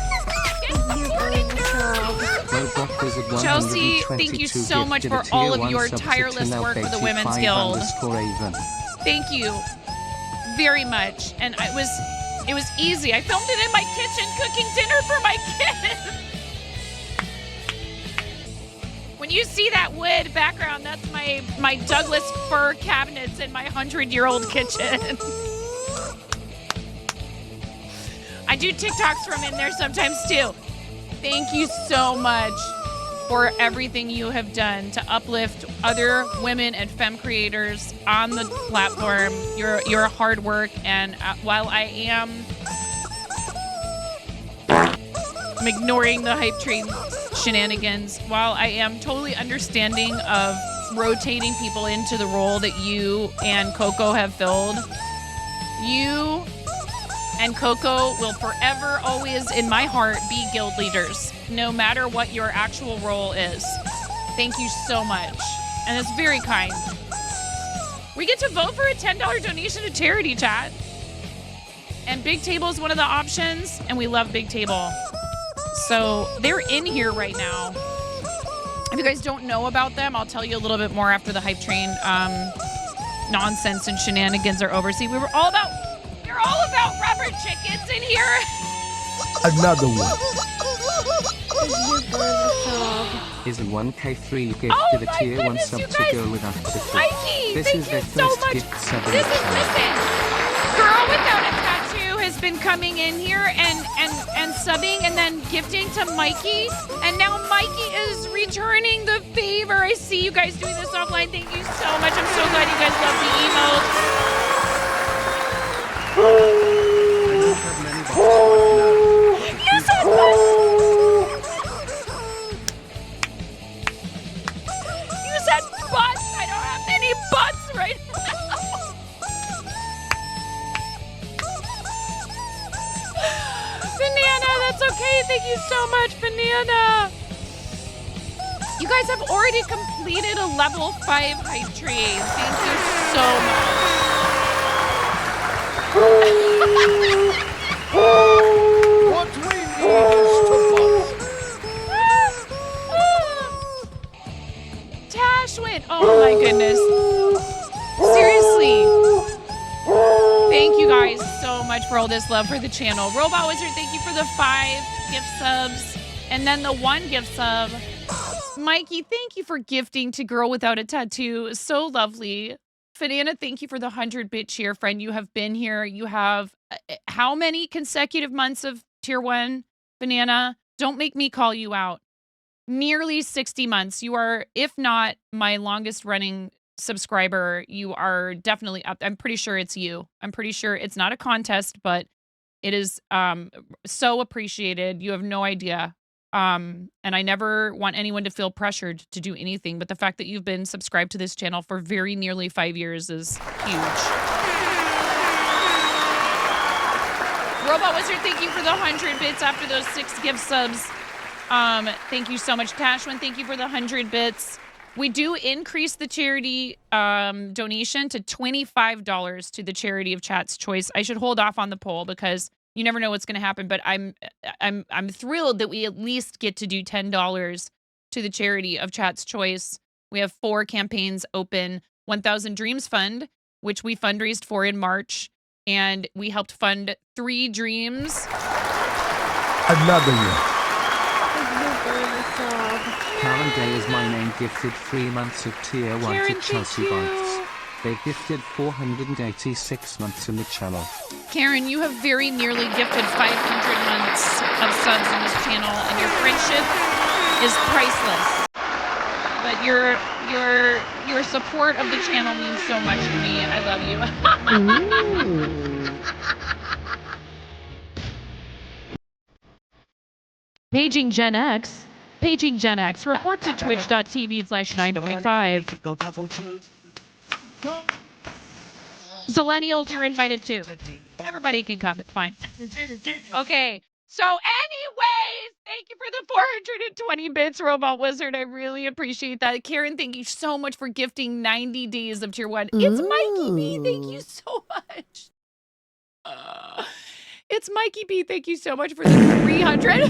Speaker 1: Chelsea, thank you so much for all of your tireless work for the Women's Guild. Thank you very much. And it was easy. I filmed it in my kitchen cooking dinner for my kids. When you see that wood background, that's my Douglas fir cabinets in my 100-year-old kitchen. I do TikToks from in there sometimes too. Thank you so much for everything you have done to uplift other women and femme creators on the platform. Your hard work, and while I'm ignoring the hype train shenanigans, while I am totally understanding of rotating people into the role that you and Coco have filled, you and Coco will forever, always, in my heart, be guild leaders, no matter what your actual role is. Thank you so much. And it's very kind. We get to vote for a $10 donation to charity, chat. And Big Table is one of the options, and we love Big Table. So they're in here right now. If you guys don't know about them, I'll tell you a little bit more after the hype train nonsense and shenanigans are over. See, we're all about rubber chickens in here.
Speaker 6: Another one.
Speaker 7: Is a 1K3 gift
Speaker 1: Oh
Speaker 7: to the
Speaker 1: my
Speaker 7: tier 1
Speaker 1: goodness,
Speaker 7: sub
Speaker 1: you
Speaker 7: to
Speaker 1: guys.
Speaker 7: go with activity.
Speaker 1: Mikey,
Speaker 7: This
Speaker 1: thank
Speaker 7: is
Speaker 1: you
Speaker 7: their
Speaker 1: so
Speaker 7: first
Speaker 1: much.
Speaker 7: gift sub in
Speaker 1: This
Speaker 7: the
Speaker 1: is,
Speaker 7: channel.
Speaker 1: listen, Girl Without a Tattoo has been coming in here and subbing and then gifting to Mikey. And now Mikey is returning the favor. I see you guys doing this offline. Thank you so much. I'm so glad you guys love the emotes. You said what? You said butts. I don't have many butts right now. Banana, that's okay. Thank you so much, Banana. You guys have already completed a level 5 hype train. Thank you so much.
Speaker 2: What we need is to
Speaker 1: Tash went. Oh my goodness. Seriously. Thank you guys so much for all this love for the channel. Robot Wizard, thank you for the 5 gift subs. And then the 1 gift sub. Mikey, thank you for gifting to Girl Without a Tattoo. So lovely. Fanana, thank you for the 100-bit cheer, friend. You have been here. You have how many consecutive months of tier 1, Banana? Don't make me call you out. Nearly 60 months. You are, if not my longest running subscriber, you are definitely up. I'm pretty sure it's you. I'm pretty sure it's not a contest, but it is so appreciated. You have no idea. And I never want anyone to feel pressured to do anything, but the fact that you've been subscribed to this channel for very nearly 5 years is huge. Robot Wizard, thank you for the 100 bits after those 6 gift subs. Thank you so much. Cashman, thank you for the 100 bits. We do increase the charity donation to $25 to the charity of Chat's Choice. I should hold off on the poll because you never know what's going to happen, but I'm thrilled that we at least get to do $10 to the charity of Chat's Choice. We have 4 campaigns open. 1000 Dreams Fund, which we fundraised for in March, and we helped fund 3 dreams.
Speaker 6: Another one.
Speaker 7: Karen Day is my name, gifted 3 months of tier 1
Speaker 1: Karen,
Speaker 7: to Chelsea
Speaker 1: thank you.
Speaker 7: Bites. They gifted 486 months in the channel.
Speaker 1: Karen, you have very nearly gifted 500 months of subs in this channel, and your friendship is priceless. But your support of the channel means so much to me. I love you. Paging Gen X. Paging Gen X. Report to twitch.tv/925. Zillennials are invited too. Everybody can come. It's fine. Okay. So anyways, thank you for the 420 bits, Robot Wizard. I really appreciate that. Karen, thank you so much for gifting 90 days of tier 1. It's Mikey B. Thank you so much. It's Mikey B. Thank you so much for the 300.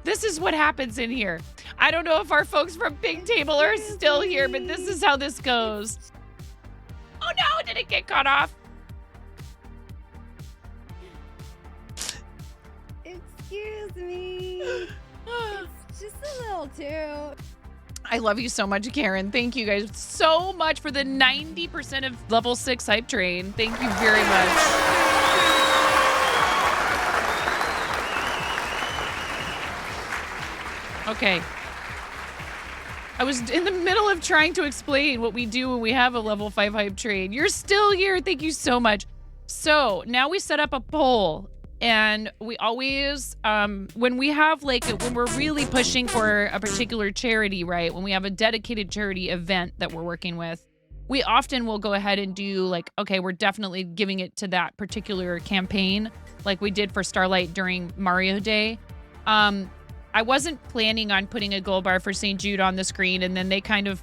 Speaker 1: This is what happens in here. I don't know if our folks from Big Table are still here, but this is how this goes. Oh no, did it get cut off?
Speaker 8: Excuse me. It's just a little too.
Speaker 1: I love you so much, Karen. Thank you guys so much for the 90% of level 6 hype train. Thank you very much. Okay. I was in the middle of trying to explain what we do when we have a level 5 hype train. You're still here. Thank you so much. So now we set up a poll, and we always, when we have when we're really pushing for a particular charity, right? When we have a dedicated charity event that we're working with, we often will go ahead and do okay, we're definitely giving it to that particular campaign, like we did for Starlight during Mario Day. I wasn't planning on putting a gold bar for St. Jude on the screen, and then they kind of,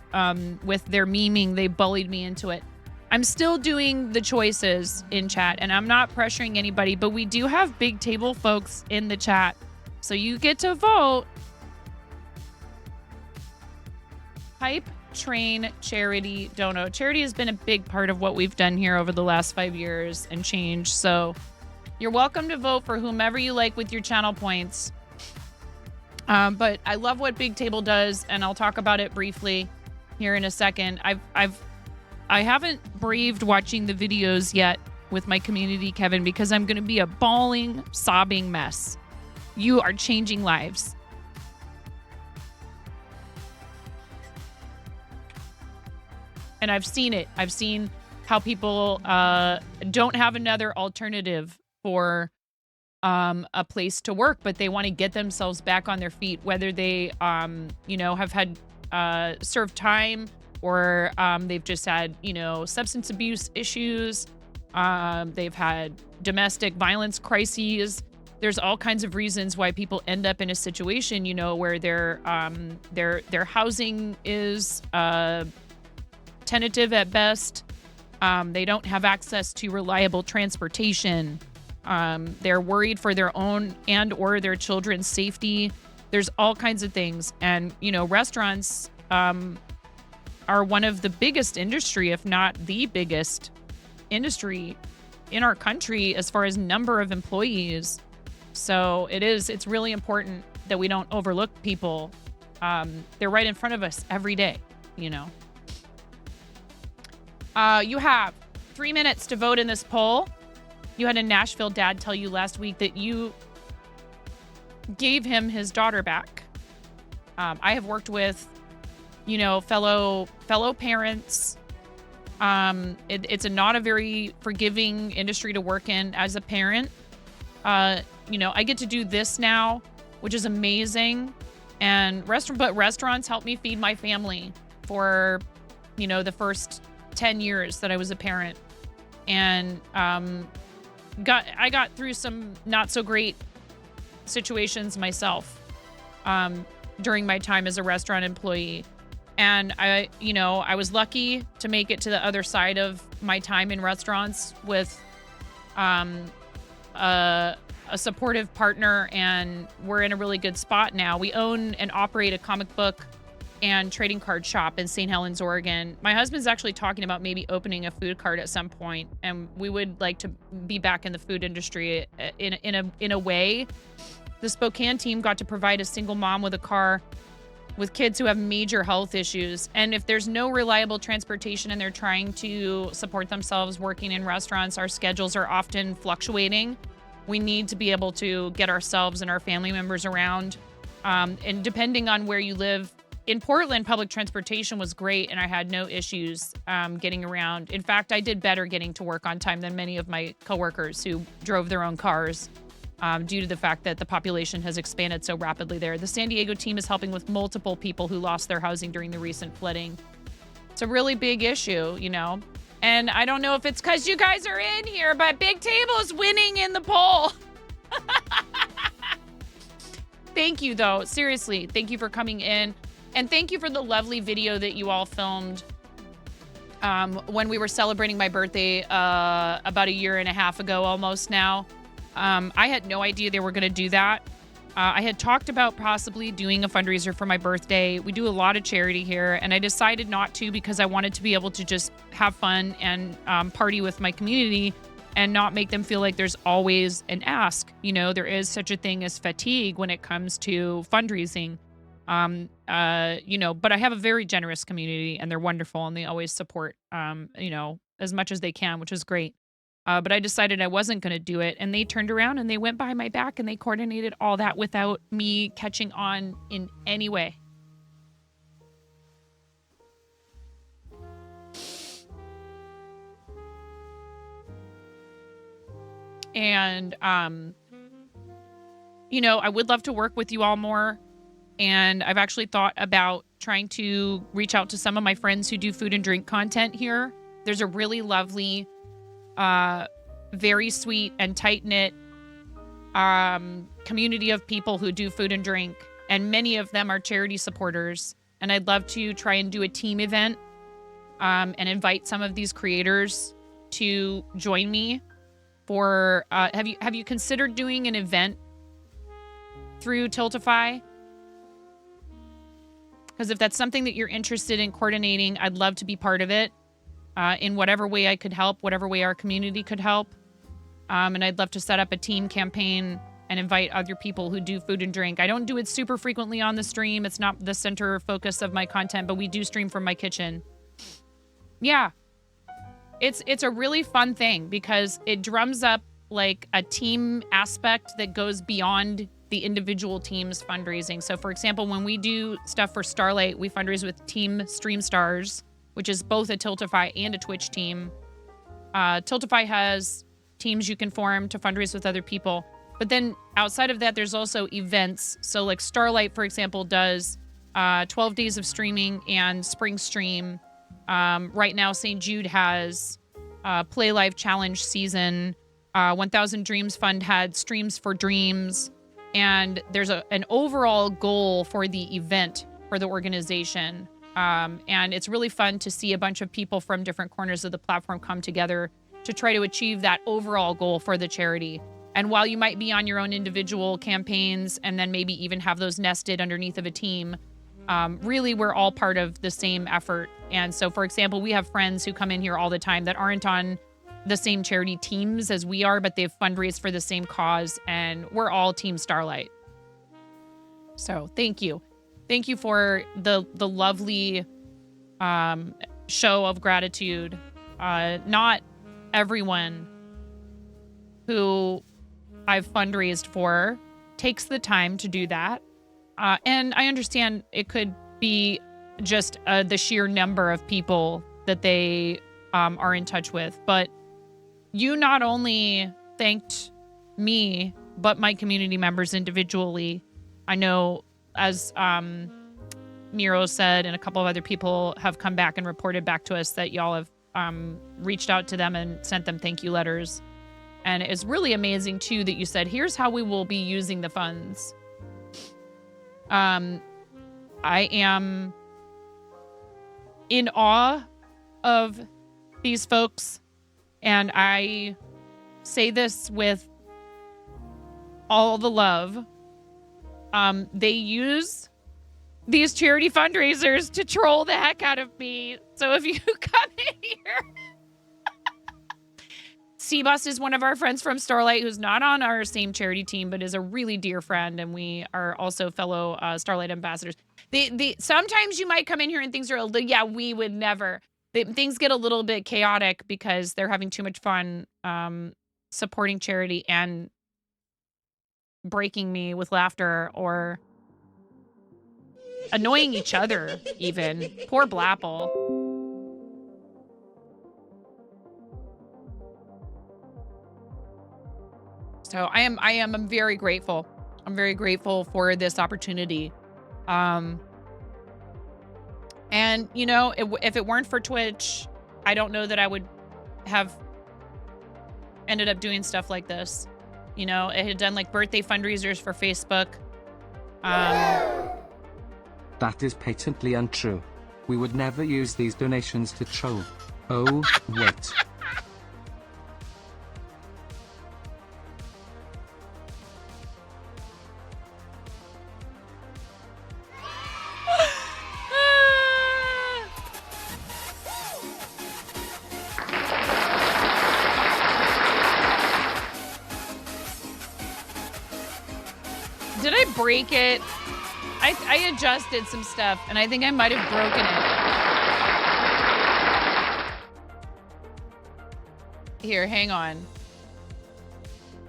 Speaker 1: with their memeing, they bullied me into it. I'm still doing the choices in chat, and I'm not pressuring anybody, but we do have Big Table folks in the chat, so you get to vote. Hype Train Charity Dono. Charity has been a big part of what we've done here over the last 5 years and change, so you're welcome to vote for whomever you like with your channel points. But I love what Big Table does, and I'll talk about it briefly here in a second. I haven't braved watching the videos yet with my community, Kevin, because I'm going to be a bawling, sobbing mess. You are changing lives. And I've seen it. I've seen how people don't have another alternative for a place to work, but they want to get themselves back on their feet, whether they, have had served time or they've just had, substance abuse issues. They've had domestic violence crises. There's all kinds of reasons why people end up in a situation, where their housing is tentative at best. They don't have access to reliable transportation. They're worried for their own and or their children's safety. There's all kinds of things. And, restaurants are one of the biggest industry, if not the biggest industry in our country as far as number of employees. So it's really important that we don't overlook people. They're right in front of us every day, You have 3 minutes to vote in this poll. You had a Nashville dad tell you last week that you gave him his daughter back. I have worked with, you know, fellow parents. It's not a very forgiving industry to work in as a parent. You know, I get to do this now, which is amazing. And restaurants help me feed my family for, you know, the first 10 years that I was a parent. And I got through some not so great situations myself during my time as a restaurant employee. And I was lucky to make it to the other side of my time in restaurants with a supportive partner, and we're in a really good spot now. We own and operate a comic book and trading card shop in St. Helens, Oregon. My husband's actually talking about maybe opening a food cart at some point, and we would like to be back in the food industry in a way. The Spokane team got to provide a single mom with a car with kids who have major health issues. And if there's no reliable transportation and they're trying to support themselves working in restaurants, our schedules are often fluctuating. We need to be able to get ourselves and our family members around. And depending on where you live, in Portland, public transportation was great and I had no issues getting around. In fact, I did better getting to work on time than many of my coworkers who drove their own cars due to the fact that the population has expanded so rapidly there. The San Diego team is helping with multiple people who lost their housing during the recent flooding. It's a really big issue, you know. And I don't know if it's because you guys are in here, but Big Table is winning in the poll. Thank you, though. Seriously, thank you for coming in. And thank you for the lovely video that you all filmed when we were celebrating my birthday about a year and a half ago almost now. I had no idea they were going to do that. I had talked about possibly doing a fundraiser for my birthday. We do a lot of charity here, and I decided not to because I wanted to be able to just have fun and party with my community and not make them feel like there's always an ask. You know, there is such a thing as fatigue when it comes to fundraising. You know, but I have a very generous community and they're wonderful and they always support, you know, as much as they can, which is great. But I decided I wasn't going to do it. And they turned around and they went behind my back and they coordinated all that without me catching on in any way. And, you know, I would love to work with you all more. And I've actually thought about trying to reach out to some of my friends who do food and drink content here. There's a really lovely, very sweet and tight-knit community of people who do food and drink. And many of them are charity supporters. And I'd love to try and do a team event and invite some of these creators to join me for, have you considered doing an event through Tiltify? Because if that's something that you're interested in coordinating, I'd love to be part of it in whatever way I could help, whatever way our community could help. And I'd love to set up a team campaign and invite other people who do food and drink. I don't do it super frequently on the stream. It's not the center focus of my content, but we do stream from my kitchen. Yeah. It's a really fun thing because it drums up like a team aspect that goes beyond the individual team's fundraising. So for example, when we do stuff for Starlight, we fundraise with Team Stream Stars, which is both a Tiltify and a Twitch team. Tiltify has teams you can form to fundraise with other people. But then outside of that, there's also events. So like Starlight, for example, does 12 days of streaming and spring stream. Right now, St. Jude has Play Live Challenge season. 1000 Dreams Fund had Streams for Dreams. And there's an overall goal for the event for the organization. And it's really fun to see a bunch of people from different corners of the platform come together to try to achieve that overall goal for the charity. And while you might be on your own individual campaigns and then maybe even have those nested underneath of a team, really we're all part of the same effort. And so, for example, we have friends who come in here all the time that aren't on the same charity teams as we are, but they've fundraised for the same cause, and we're all Team Starlight. So thank you. Thank you for the lovely show of gratitude. Not everyone who I've fundraised for takes the time to do that. And I understand it could be just the sheer number of people that they are in touch with. But you not only thanked me, but my community members individually. I know, as Miro said, and a couple of other people have come back and reported back to us that y'all have reached out to them and sent them thank you letters. And it's really amazing, too, that you said, here's how we will be using the funds. I am in awe of these folks, and I say this with all the love. They use these charity fundraisers to troll the heck out of me. So if you come in here... Seabus is one of our friends from Starlight who's not on our same charity team, but is a really dear friend, and we are also fellow Starlight ambassadors. Sometimes you might come in here and things are, yeah, we would never. Things get a little bit chaotic because they're having too much fun supporting charity and breaking me with laughter or annoying each other even. Poor Blapple. So I'm very grateful. I'm very grateful for this opportunity. And you know, if it weren't for Twitch, I don't know that I would have ended up doing stuff like this. You know, it had done like birthday fundraisers for Facebook.
Speaker 7: That is patently untrue. We would never use these donations to troll. Oh, wait.
Speaker 1: Did I break it? I adjusted some stuff, and I think I might have broken it. Here, hang on.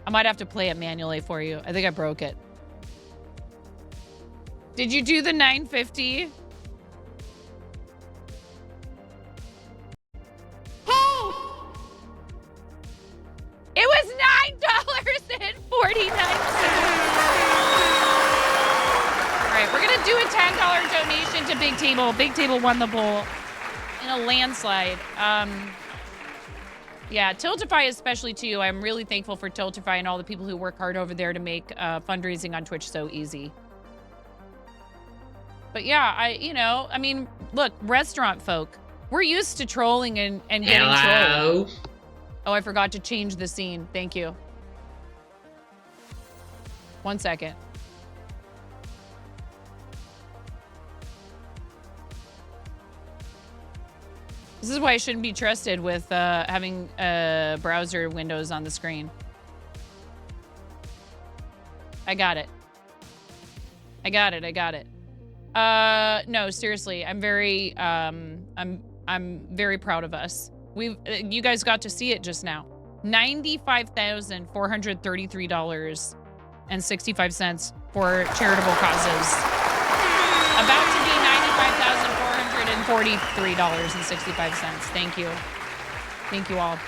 Speaker 1: I might have to play it manually for you. I think I broke it. Did you do the 950? Oh! It was $9.49. All right, we're going to do a $10 donation to Big Table. Big Table won the bowl in a landslide. Yeah, Tiltify especially too. I'm really thankful for Tiltify and all the people who work hard over there to make fundraising on Twitch so easy. But yeah, I mean, look, restaurant folk, we're used to trolling and getting trolled. Oh, I forgot to change the scene. Thank you. 1 second. This is why I shouldn't be trusted with having browser windows on the screen. I got it. I got it. No, seriously, I'm very proud of us. You guys got to see it just now. $95,433.65 for charitable causes. About to be $95,443.65. Thank you. Thank you all.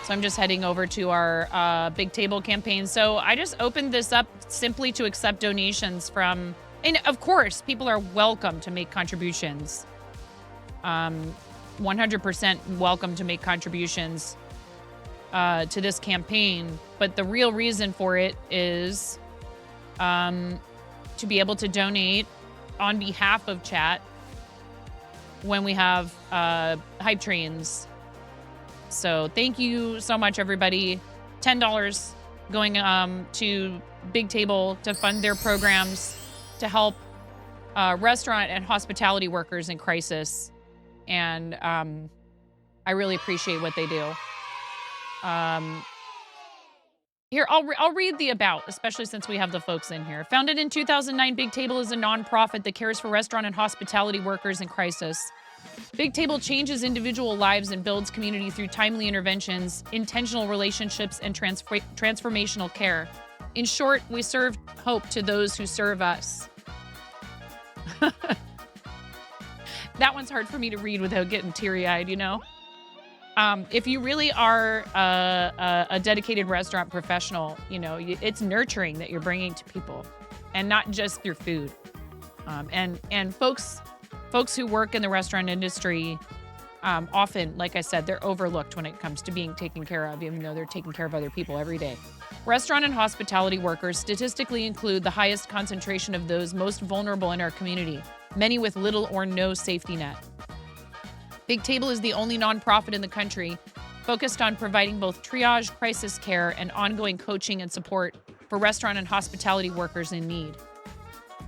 Speaker 1: So I'm just heading over to our Big Table campaign. So I just opened this up simply to accept donations from, and of course, people are welcome to make contributions. 100% welcome to make contributions to this campaign. But the real reason for it is to be able to donate on behalf of chat when we have hype trains. So thank you so much, everybody. $10 going to Big Table to fund their programs to help restaurant and hospitality workers in crisis. And I really appreciate what they do. Here, I'll read the about, especially since we have the folks in here. Founded in 2009, Big Table is a nonprofit that cares for restaurant and hospitality workers in crisis. Big Table changes individual lives and builds community through timely interventions, intentional relationships, and transformational care. In short, we serve hope to those who serve us. That one's hard for me to read without getting teary-eyed, you know? If you really are a dedicated restaurant professional, you know, it's nurturing that you're bringing to people, and not just through food. And folks who work in the restaurant industry, often, like I said, they're overlooked when it comes to being taken care of, even though they're taking care of other people every day. Restaurant and hospitality workers statistically include the highest concentration of those most vulnerable in our community, many with little or no safety net. Big Table is the only nonprofit in the country focused on providing both triage, crisis care, and ongoing coaching and support for restaurant and hospitality workers in need.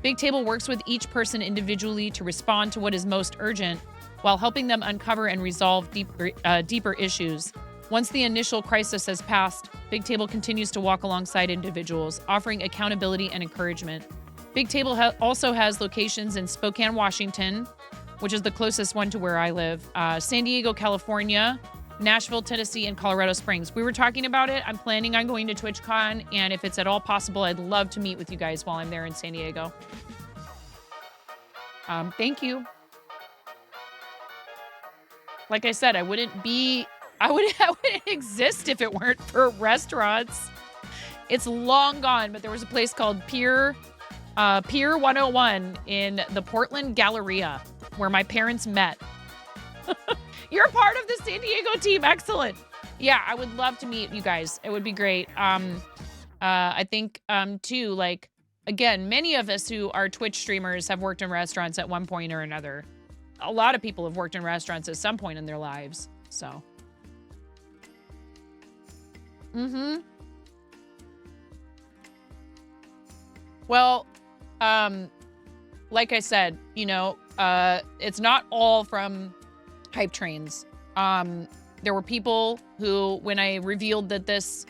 Speaker 1: Big Table works with each person individually to respond to what is most urgent while helping them uncover and resolve deeper issues. Once the initial crisis has passed, Big Table continues to walk alongside individuals, offering accountability and encouragement. Big Table also has locations in Spokane, Washington, which is the closest one to where I live, San Diego, California, Nashville, Tennessee, and Colorado Springs. We were talking about it. I'm planning on going to TwitchCon, and if it's at all possible, I'd love to meet with you guys while I'm there in San Diego. Thank you. Like I said, I wouldn't exist if it weren't for restaurants. It's long gone, but there was a place called Pier 101 in the Portland Galleria where my parents met. You're a part of the San Diego team. Excellent. Yeah, I would love to meet you guys. It would be great. I think, too, like, again, many of us who are Twitch streamers have worked in restaurants at one point or another. A lot of people have worked in restaurants at some point in their lives, so. Well, like I said, you know, it's not all from hype trains. There were people who, when I revealed that this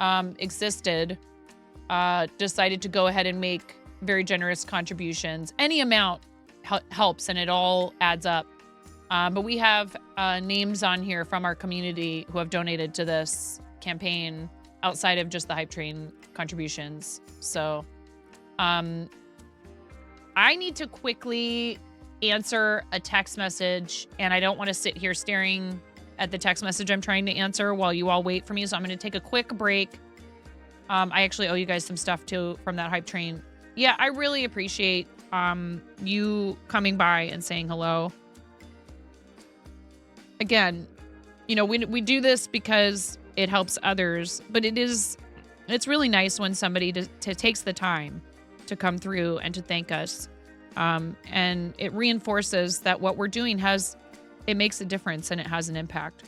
Speaker 1: existed, decided to go ahead and make very generous contributions. Any amount helps, and it all adds up. But we have names on here from our community who have donated to this campaign outside of just the hype train contributions. So I need to quickly answer a text message, and I don't want to sit here staring at the text message I'm trying to answer while you all wait for me. So I'm going to take a quick break. I actually owe you guys some stuff too from that hype train. Yeah, I really appreciate you coming by and saying hello. Again, you know, we do this because it helps others, but it's really nice when somebody takes the time to come through and to thank us. And it reinforces that what we're doing it makes a difference and it has an impact.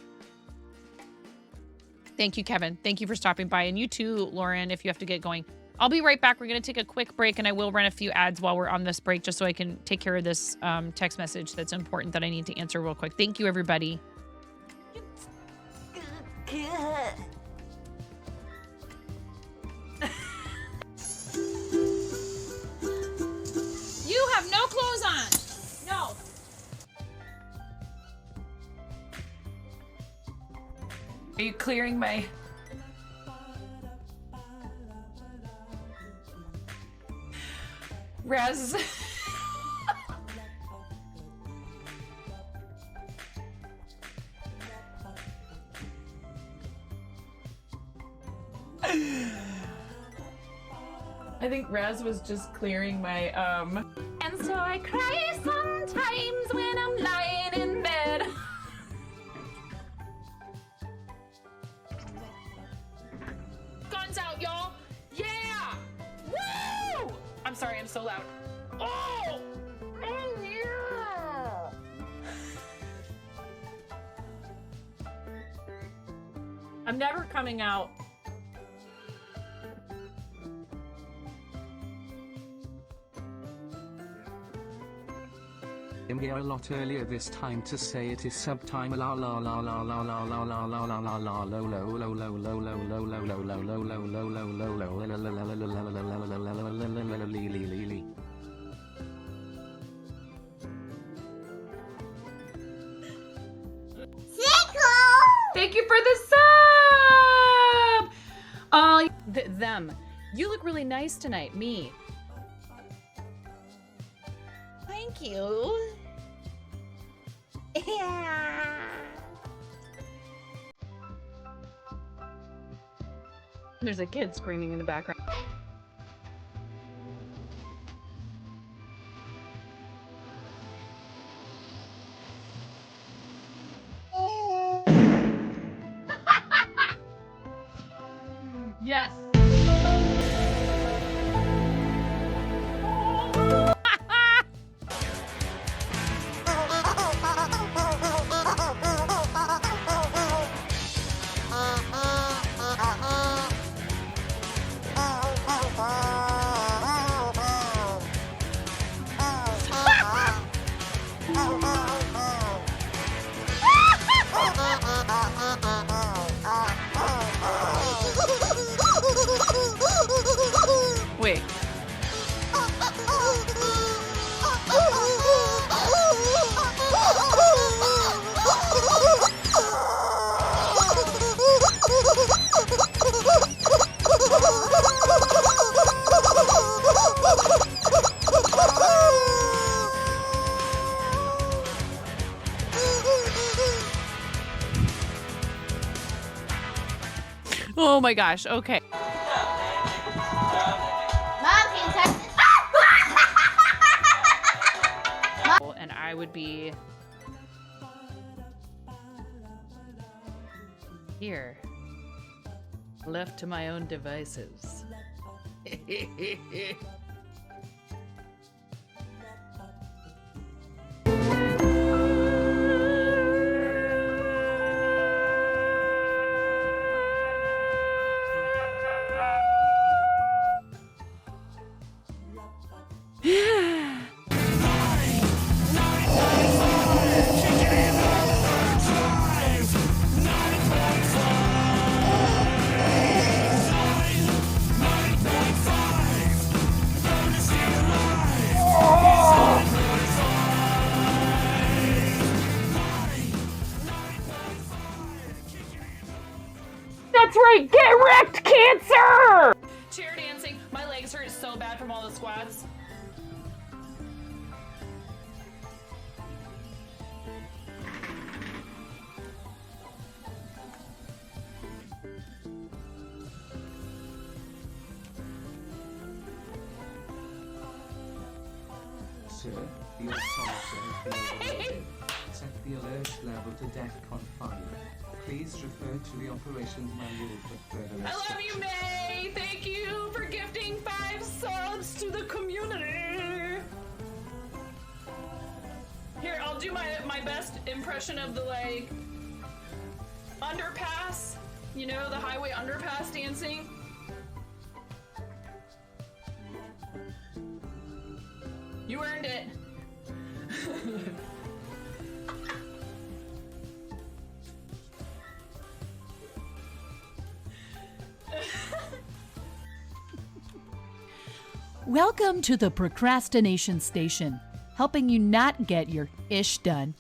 Speaker 1: Thank you, Kevin. Thank you for stopping by. And you too, Lauren, if you have to get going. I'll be right back. We're going to take a quick break, and I will run a few ads while we're on this break just so I can take care of this text message that's important that I need to answer real quick. Thank you, everybody.
Speaker 5: You have no clothes on. No.
Speaker 1: Are you clearing my... Raz... I think Raz was just clearing my,
Speaker 5: And so I cry sometimes when I'm lying in bed.
Speaker 1: Guns out, y'all! Yeah! Woo! I'm sorry, I'm so loud. Oh! Oh, yeah! I'm never coming out.
Speaker 7: I'm here a lot earlier this time to say it is subtime la la la la la la la la la la la la lo lo lo lo lo lo lo lo lo lo lo lo lo lo lo lo
Speaker 3: Thank you for the sub. Them. You look really nice tonight. Me.
Speaker 8: Thank you. Yeah.
Speaker 3: There's a kid screaming in the background. Yes. Wait. Oh my gosh, okay. And I would be here, left to my own devices. That's right, get wrecked, cancer! Chair dancing, my legs hurt so bad from all the squats.
Speaker 7: Sir, the assault has been averted. Set the alert level to DEFCON 5. Please refer to the operations manual for further
Speaker 3: I love you,
Speaker 7: instructions.
Speaker 3: May! Thank you for gifting 5 subs to the community! Here, I'll do my best impression of the, like, underpass. You know, the highway underpass dancing. You earned it.
Speaker 10: Welcome to the Procrastination Station, helping you not get your ish done.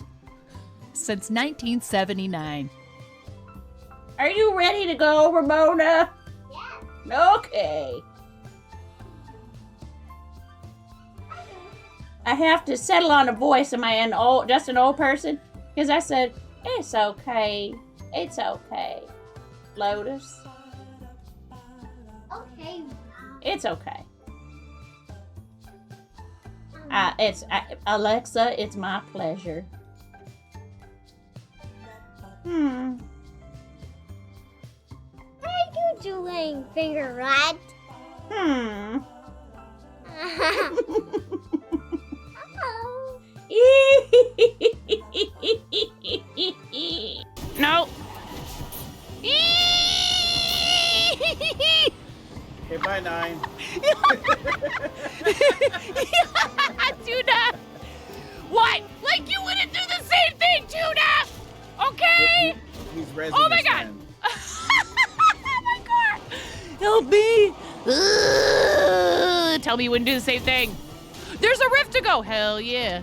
Speaker 10: Since 1979.
Speaker 4: Are you ready to go, Ramona? Yeah. Okay. I have to settle on a voice. Am I just an old person? Because I said, it's okay. It's okay. Lotus.
Speaker 8: Okay.
Speaker 4: It's okay. Alexa, it's my pleasure.
Speaker 8: What are you doing, finger rat?
Speaker 4: Oh.
Speaker 1: No.
Speaker 2: Okay, bye, 9.
Speaker 1: Tuna! What? Like you wouldn't do the same thing, Tuna! Okay?
Speaker 2: He's rezzing
Speaker 1: Oh my
Speaker 2: his
Speaker 1: god!
Speaker 2: friend.
Speaker 1: My car! Help me! Tell me you wouldn't do the same thing. There's a rift to go. Hell yeah.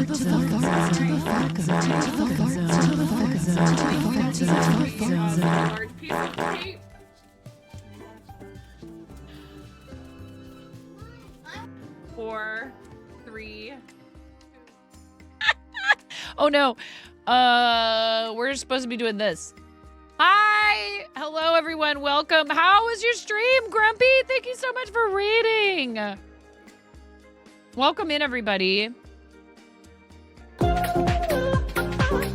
Speaker 1: Large piece of tape. Four, three. Oh no. We're supposed to be doing this. Hi. Hello everyone. Welcome. How was your stream, Grumpy? Thank you so much for reading. Welcome in, everybody.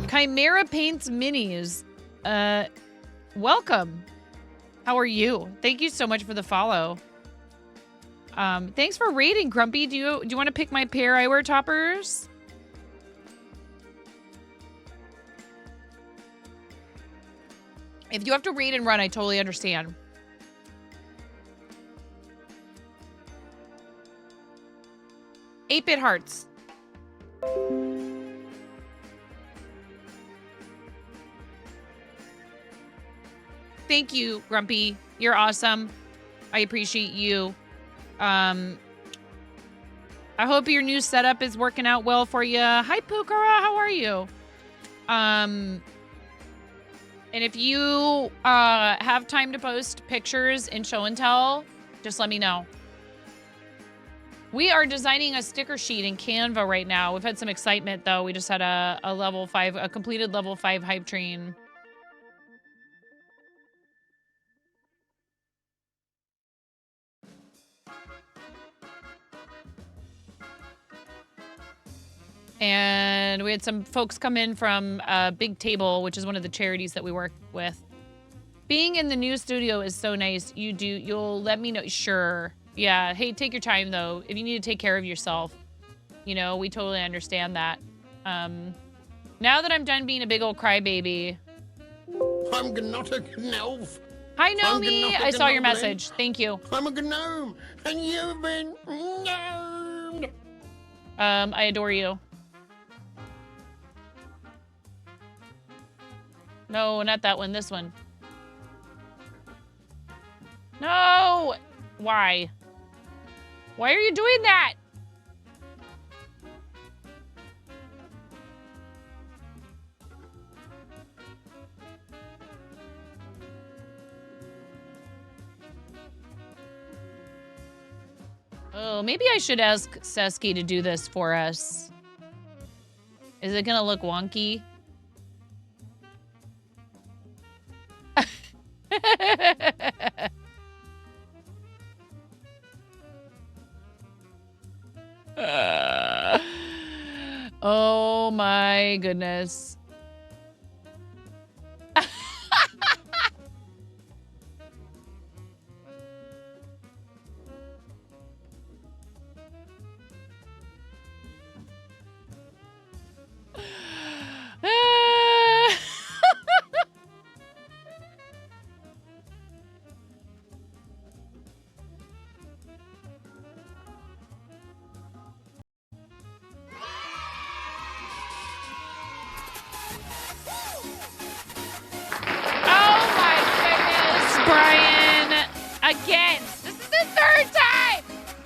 Speaker 1: Chimera Paints Minis. Welcome. How are you? Thank you so much for the follow. Thanks for rating, Grumpy. Do you want to pick my pair I wear toppers? If you have to read and run, I totally understand. Eight-bit hearts. Thank you, Grumpy. You're awesome. I appreciate you. I hope your new setup is working out well for you. Hi, Pukara. How are you? And if you have time to post pictures in show and tell, just let me know. We are designing a sticker sheet in Canva right now. We've had some excitement, though. We just had a completed level 5 hype train. And we had some folks come in from Big Table, which is one of the charities that we work with. Being in the new studio is so nice. You'll let me know. Sure. Yeah. Hey, take your time, though. If you need to take care of yourself, you know, we totally understand that. Now that I'm done being a big old crybaby.
Speaker 2: I'm not an elf.
Speaker 1: Hi,
Speaker 2: I'm
Speaker 1: Nomi.
Speaker 2: not a
Speaker 1: I saw your
Speaker 2: goblin.
Speaker 1: message. Thank you.
Speaker 2: I'm a gnome, and you've been gnomed.
Speaker 1: I adore you. No, not that one. This one. No! Why? Why are you doing that? Oh, maybe I should ask Sesky to do this for us. Is it gonna look wonky? Oh my goodness. Brian, again. This is the third time.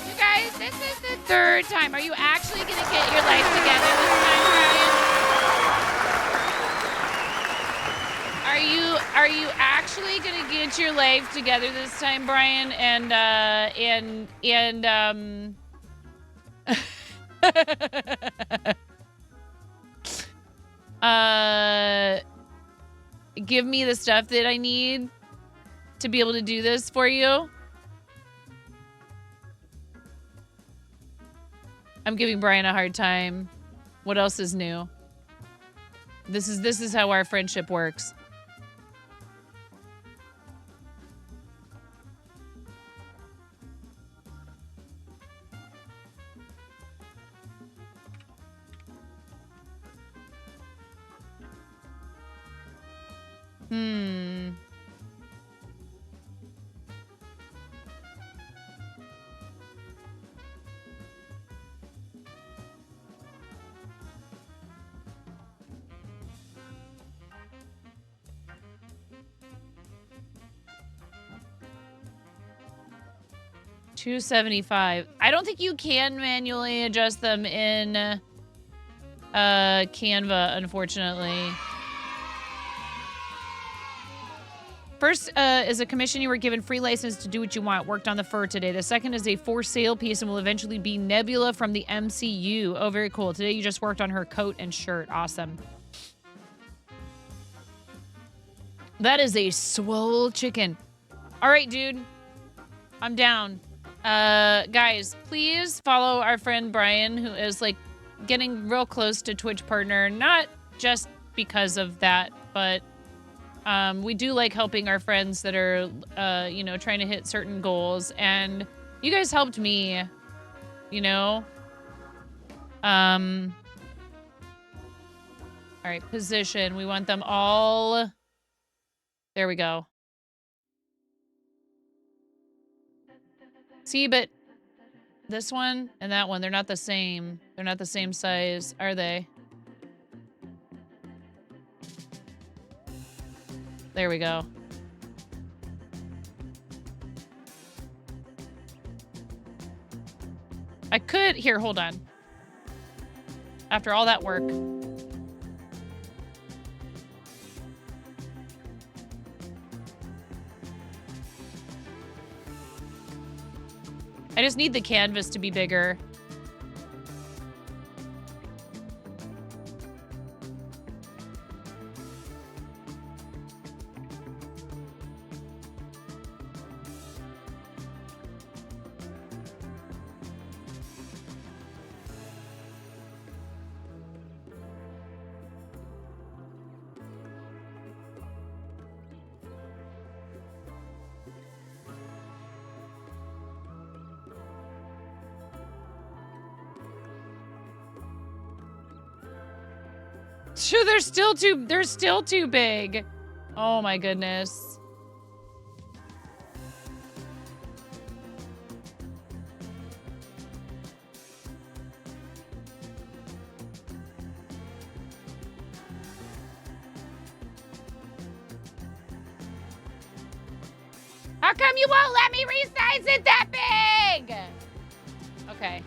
Speaker 1: You guys, this is the third time. Are you actually going to get your life together this time, Brian? Are you actually going to get your life together this time, Brian? Give me the stuff that I need to be able to do this for you. I'm giving Brian a hard time. What else is new? This is how our friendship works. $275. I don't think you can manually adjust them in Canva, unfortunately. First is a commission. You were given free license to do what you want. Worked on the fur today. The second is a for sale piece and will eventually be Nebula from the MCU. Oh, very cool. Today you just worked on her coat and shirt. Awesome. That is a swole chicken. All right, dude. I'm down. Guys, please follow our friend Brian, who is like getting real close to Twitch partner. Not just because of that, but we do like helping our friends that are, you know, trying to hit certain goals. And you guys helped me, you know. All right, position. We want them all. There we go. See, but this one and that one, they're not the same. They're not the same size, are they? There we go. I could... Here, hold on. After all that work... I just need the canvas to be bigger. Sure, they're still too big. Oh my goodness. How come you won't let me resize it that big? Okay.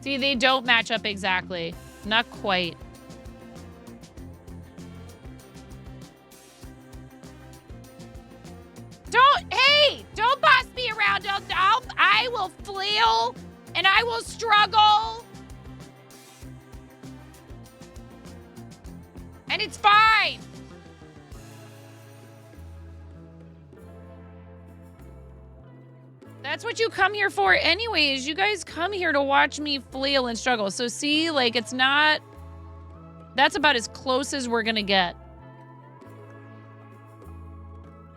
Speaker 1: See, they don't match up exactly. Not quite. Don't boss me around. I will flail and I will struggle. And it's fine. That's what you come here for anyways. You guys come here to watch me flail and struggle. So see, like, it's not... That's about as close as we're gonna get.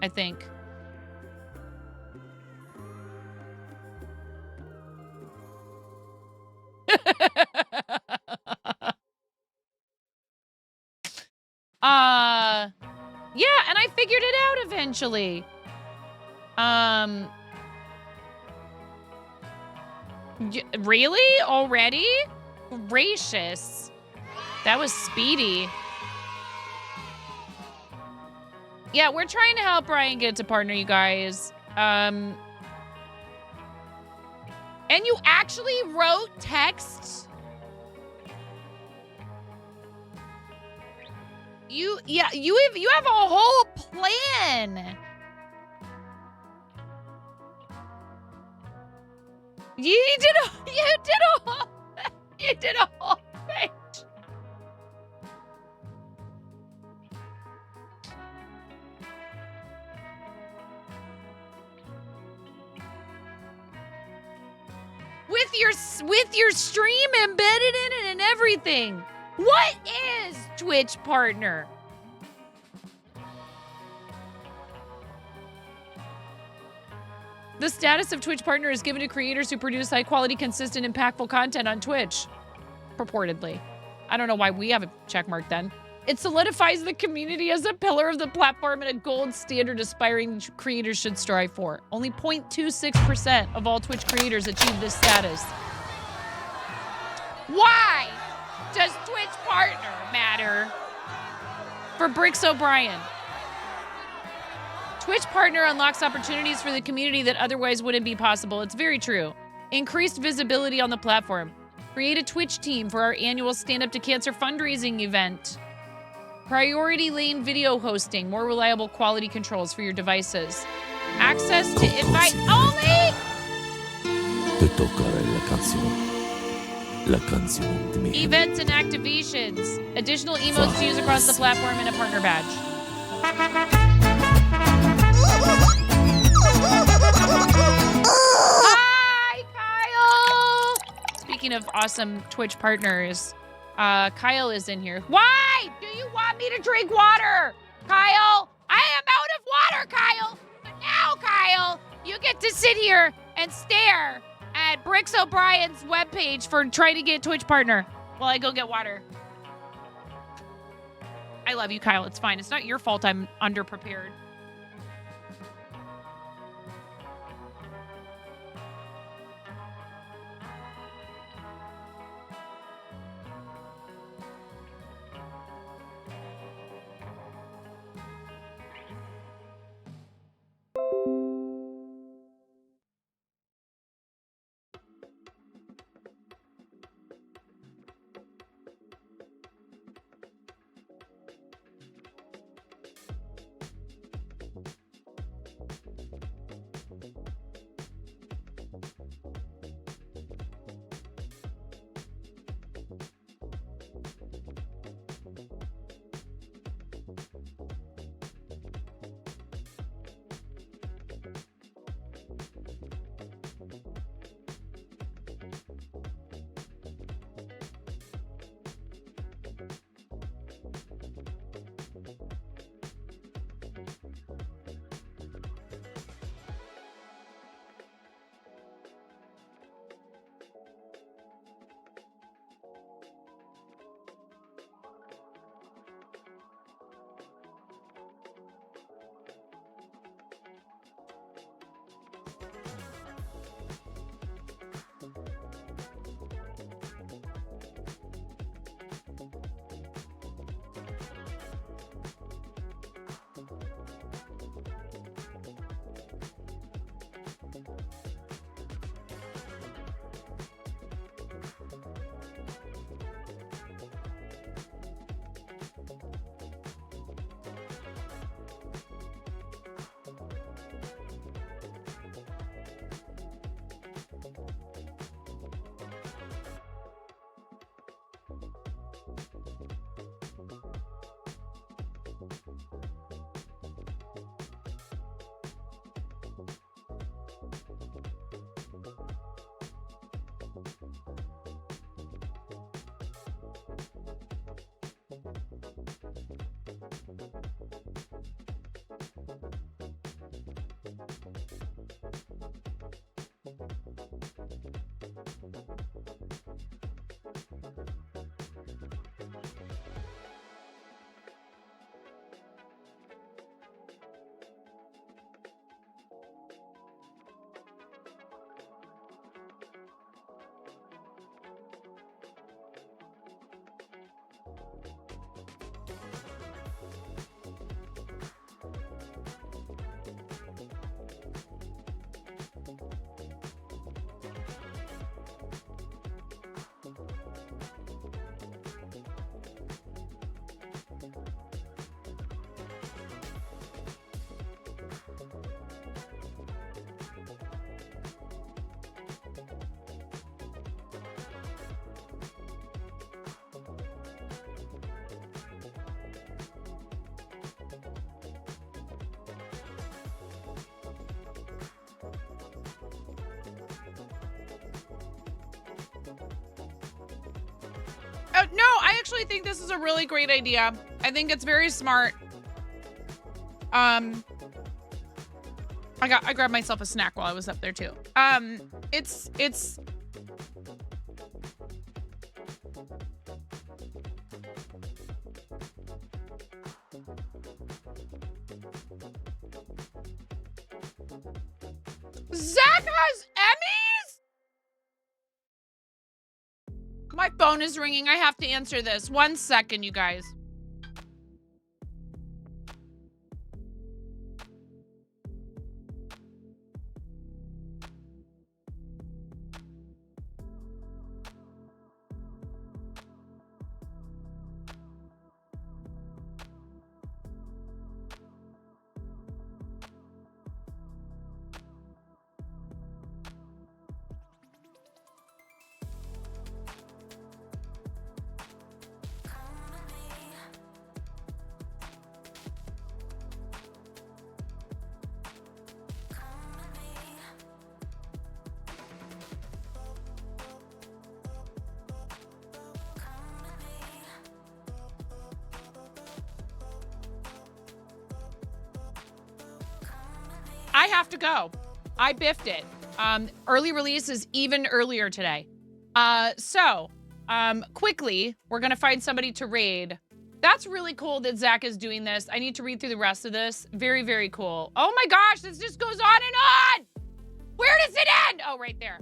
Speaker 1: I think. Yeah, and I figured it out eventually. Really? Already? Gracious. That was speedy. Yeah, we're trying to help Ryan get to partner, you guys. And you actually wrote text? You have a whole plan. You did a whole thing. With your stream embedded in it and everything. What is Twitch Partner? The status of Twitch Partner is given to creators who produce high-quality, consistent, impactful content on Twitch. Purportedly. I don't know why we have a checkmark then. It solidifies the community as a pillar of the platform and a gold standard aspiring creators should strive for. Only 0.26% of all Twitch creators achieve this status. Why does Twitch Partner matter? For Bricks O'Brien. Twitch Partner unlocks opportunities for the community that otherwise wouldn't be possible. It's very true. Increased visibility on the platform. Create a Twitch team for our annual Stand Up to Cancer fundraising event. Priority lane video hosting. More reliable quality controls for your devices. Access to invite only. Events and activations. Additional emotes to use across the platform and a partner badge. Hi, Kyle! Speaking of awesome Twitch partners, Kyle is in here. Why do you want me to drink water? Kyle, I am out of water, Kyle! But now, Kyle, you get to sit here and stare at Bricks O'Brien's webpage for trying to get Twitch partner while I go get water. I love you, Kyle. It's fine. It's not your fault I'm underprepared. No, I actually think this is a really great idea. I think it's very smart. I grabbed myself a snack while I was up there too. It's Zach has Emmys? My phone is ringing. I have to answer this. 1 second, you guys. I have to go. I biffed it. Early release is even earlier today. Quickly, we're going to find somebody to raid. That's really cool that Zach is doing this. I need to read through the rest of this. Very, very cool. Oh my gosh, this just goes on and on. Where does it end? Oh, right there.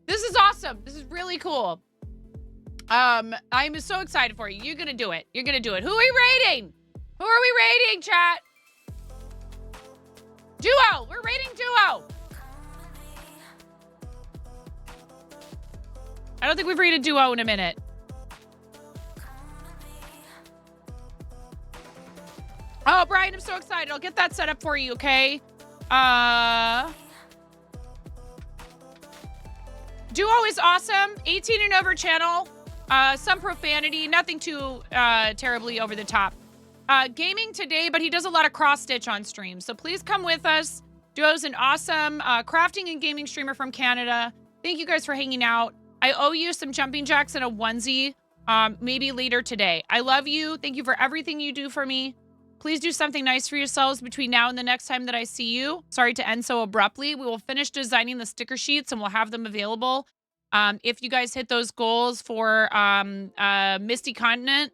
Speaker 1: This is awesome. This is really cool. I'm so excited for you. You're going to do it. You're going to do it. Who are we raiding? Who are we raiding, chat? Duo. We're raiding Duo. I don't think we've raided Duo in a minute. Oh, Brian, I'm so excited. I'll get that set up for you, okay? Duo is awesome. 18 and over channel. Some profanity. Nothing too terribly over the top. Gaming today, but he does a lot of cross-stitch on stream. So please come with us. Duo's an awesome crafting and gaming streamer from Canada. Thank you guys for hanging out. I owe you some jumping jacks and a onesie, maybe later today. I love you. Thank you for everything you do for me. Please do something nice for yourselves between now and the next time that I see you. Sorry to end so abruptly. We will finish designing the sticker sheets and we'll have them available. If you guys hit those goals for Misty Continent,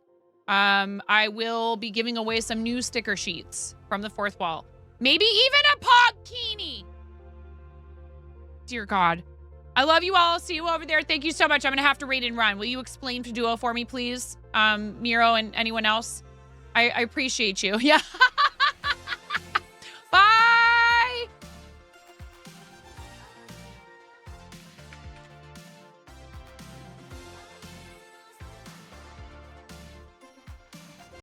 Speaker 1: I will be giving away some new sticker sheets from the fourth wall. Maybe even a Pogkini. Dear God. I love you all. I'll see you over there. Thank you so much. I'm going to have to raid and run. Will you explain to Duo for me, please? Miro and anyone else? I appreciate you. Yeah.